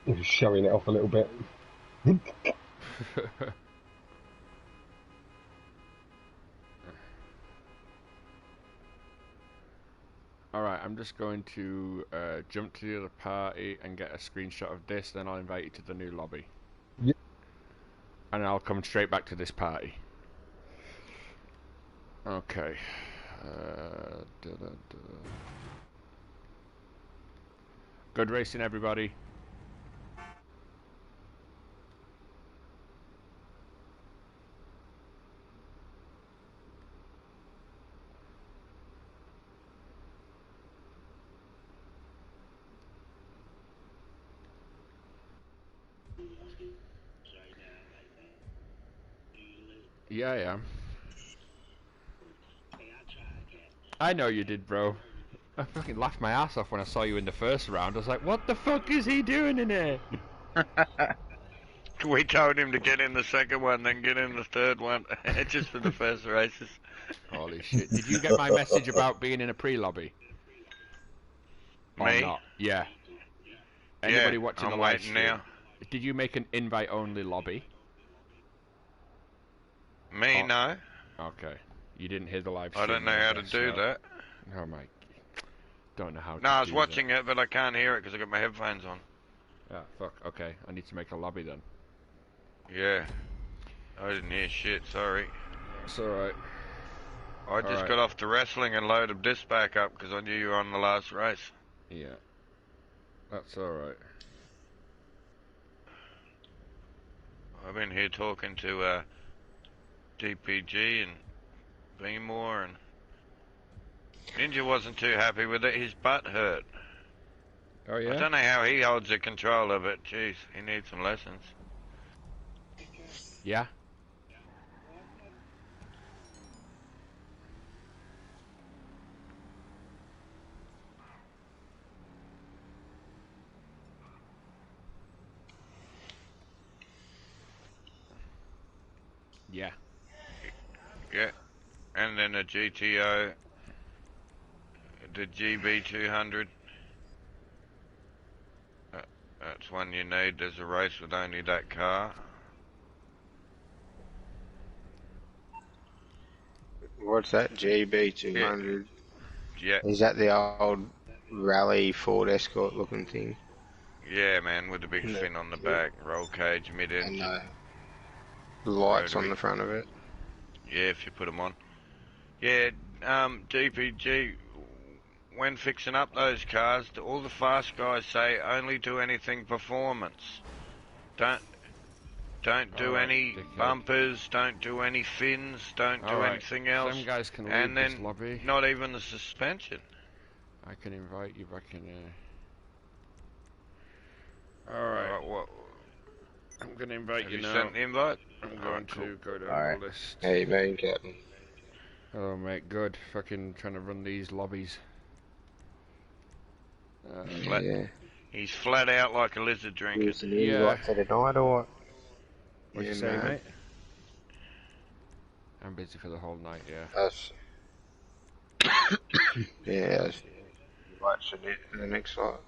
He was showing it off a little bit. Alright, I'm just going to jump to the other party and get a screenshot of this, then I'll invite you to the new lobby. Yeah. And I'll come straight back to this party. Okay. Good racing, everybody. Yeah, I am. I know you did, bro. I fucking laughed my ass off when I saw you in the first round. I was like, what the fuck is he doing in here? We told him to get in the second one, then get in the third one, just for the first races. Holy shit. Did you get my message about being in a pre-lobby? Or Me? not? Yeah. Anybody Yeah, watching I'm the live waiting stream? now. Did you make an invite-only lobby? Me, Oh. no. Okay. You didn't hear the live stream. I don't know how to do that. Oh my... Don't know how to do No, I was that. watching it, but I can't hear it because I got my headphones on. Ah, fuck. Okay. I need to make a lobby then. Yeah. I didn't hear shit, sorry. It's alright. I just got off the wrestling and loaded this back up because I knew you were on the last race. Yeah. That's alright. I've been here talking to DPG and Beemore, and Ninja wasn't too happy with it. His butt hurt. Oh yeah? I don't know how he holds the control of it. Jeez, he needs some lessons. Yeah? Yeah. Yeah. And then the GTO, the GB200. That's one you need. There's a race with only that car. What's that? GB200? Yeah. Is that the old rally Ford Escort looking thing? Yeah, man, with the big No. fin on the back, roll cage, And mid-engine. lights Rotary. on the front of it. Yeah, if you put them on. Yeah, DPG, when fixing up those cars, all the fast guys say only do anything performance. Don't do any dickhead. bumpers, don't do any fins, don't do Alright, anything else. some guys can leave and this then lobby. not even the suspension. I can invite you back in Alright. What? I'm gonna invite Have you you now. sent the invite? I'm going Alright, to cool. go down Alright. the list. How you been, Captain? Hello mate, good. Fucking trying to run these lobbies. Flat. Yeah. He's flat out like a lizard drinker. Was an Yeah. invite for tonight or what? What'd you Yeah, say, no. mate? I'm busy for the whole night, yeah. Us. Yeah, us. Invites in the next slot.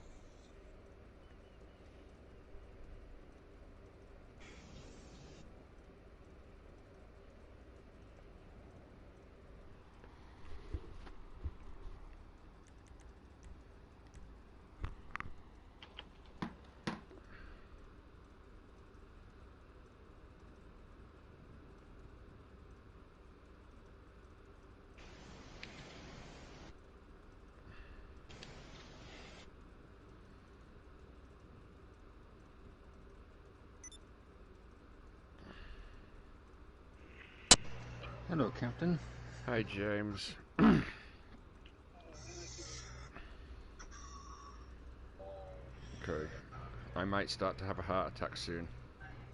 Hello, Captain. Hi, James. Okay. I might start to have a heart attack soon,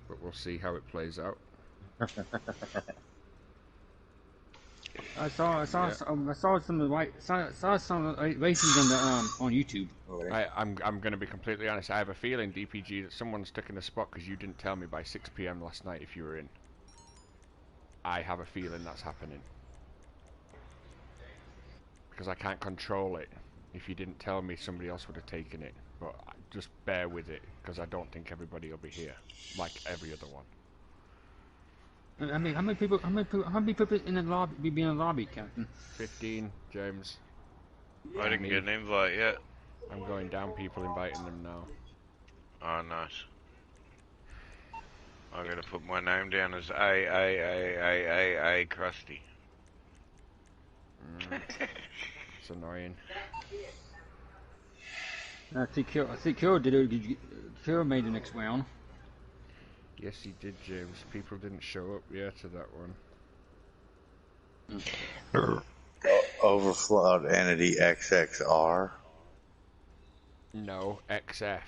but we'll see how it plays out. I saw some races on YouTube. I'm going to be completely honest. I have a feeling, DPG, that someone's taken a spot because you didn't tell me by 6 PM last night if you were in. I have a feeling that's happening. Because I can't control it. If you didn't tell me, somebody else would have taken it. But just bear with it, because I don't think everybody will be here, like every other one. I mean, how many people in the lobby, be in the lobby, Captain? 15, James. I didn't Me. get an invite yet. I'm going down people, inviting them now. Oh, nice. I gotta put my name down as A Krusty. It's annoying. I think Kyo did it. Kyo made the next round. Yes, he did, James. People didn't show up yet to that one. Overflowed entity XXR. No, XF.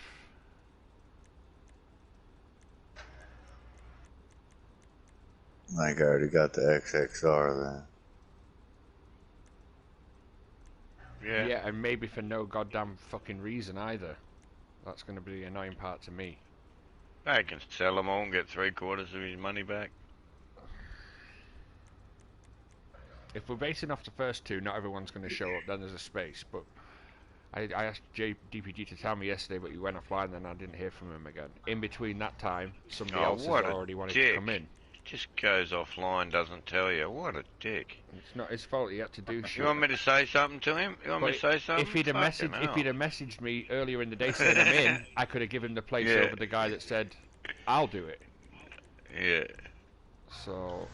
I think I already got the XXR then. Yeah. Yeah, and maybe for no goddamn fucking reason either. That's going to be the annoying part to me. I can sell them all and get 3/4 of his money back. If we're basing off the first two, not everyone's going to show up, then there's a space. But I asked DPG to tell me yesterday, but he went offline, and I didn't hear from him again. In between that time, somebody else has already wanted to come in. Just goes offline, doesn't tell you. What a dick. It's not his fault, he had to do shit. You want me to say something to him? You want me to say something? If he'd have messaged me earlier in the day saying I'm in, I could have given the place over the guy that said, I'll do it. Yeah. So...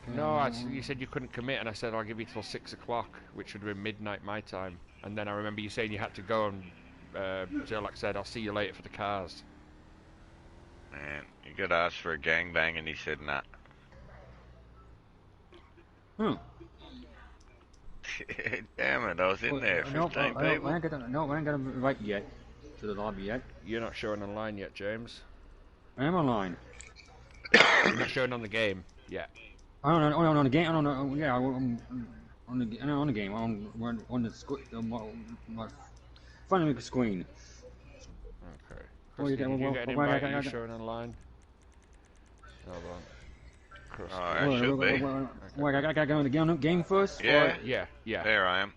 No, you said you couldn't commit, and I said I'll give you till 6 o'clock, which would have been midnight my time. And then I remember you saying you had to go, and Zerlak said, I'll see you later for the cars. Man, you could ask for a gangbang and he said nah. Damn it, I was in there, 15 people. I ain't got a right yet to the lobby yet. You're not showing online yet, James. I am online. You're not showing on the game yet. On the game. On the game. On the front of the screen. Okay. Chris, did you get an invite? Are you showing online? Hold on. Chris, I should be. Wait, I gotta go on the game first? Yeah. Yeah. There I am.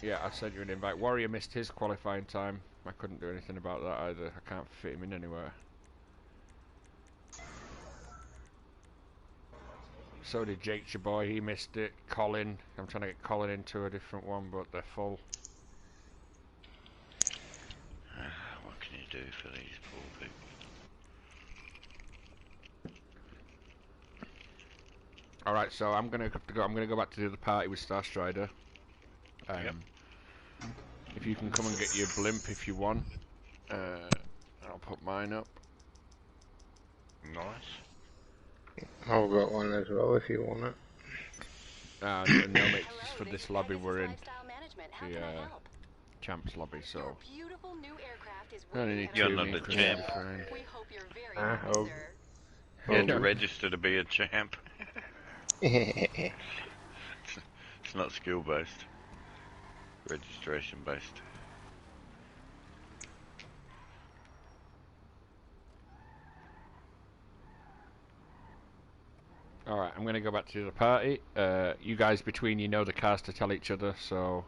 Yeah, I sent you an invite. Warrior missed his qualifying time. I couldn't do anything about that either. I can't fit him in anywhere. So did Jake, your boy. He missed it. Colin. I'm trying to get Colin into a different one, but they're full. What can you do for these poor people? Alright, so I'm gonna have to go. I'm gonna go back to the party with Star Strider. Yep. If you can come and get your blimp if you want. I'll put mine up. Nice. I've got one as well if you want it. No, mate, just for this lobby we're in. The Champs lobby, so. Only need You're two, not me the and Chris champ. are fine. You had to register to be a champ. It's not skill based. Registration based. Alright, I'm gonna go back to the party. You guys between you know the cars to tell each other, so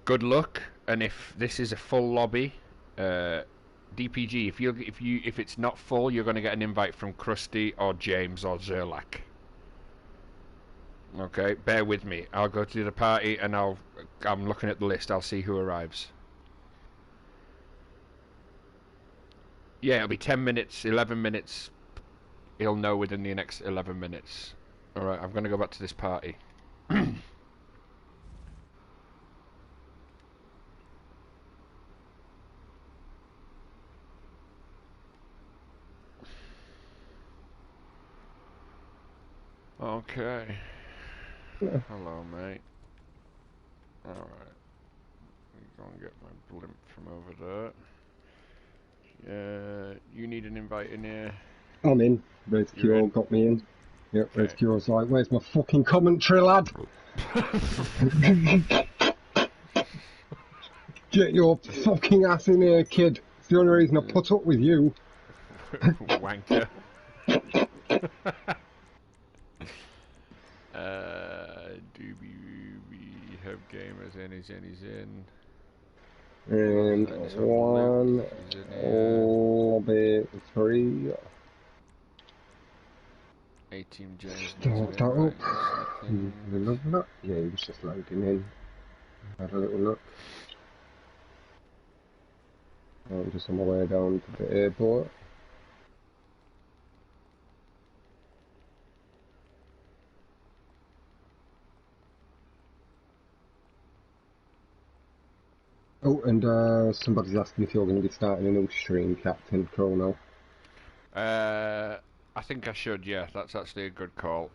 good luck. And if this is a full lobby, DPG, if it's not full, you're gonna get an invite from Krusty or James or Zerlak. Okay, bear with me. I'll go to the party and I'm looking at the list. I'll see who arrives. Yeah, it'll be 10 minutes, 11 minutes. He'll know within the next 11 minutes. Alright, I'm going to go back to this party. Okay. Hello, mate. Alright. Go and get my blimp from over there. You need an invite in here. I'm in. Red Cure got me in. Yep, okay. Red Cure's like, where's my fucking commentary, lad? Get your fucking ass in here, kid. It's the only reason I put up with you. Wanker. Do we have gamers in? He's in. And Let's have a look. one, Is it here? lobby 3. 18 James needs Start an that invite up. in a second. Look. Yeah, he was just loading in. Had a little look. I'm just on my way down to the airport. Oh, and somebody's asking if you're going to be starting a new stream, Captain Chrono. I think I should, yeah, that's actually a good call.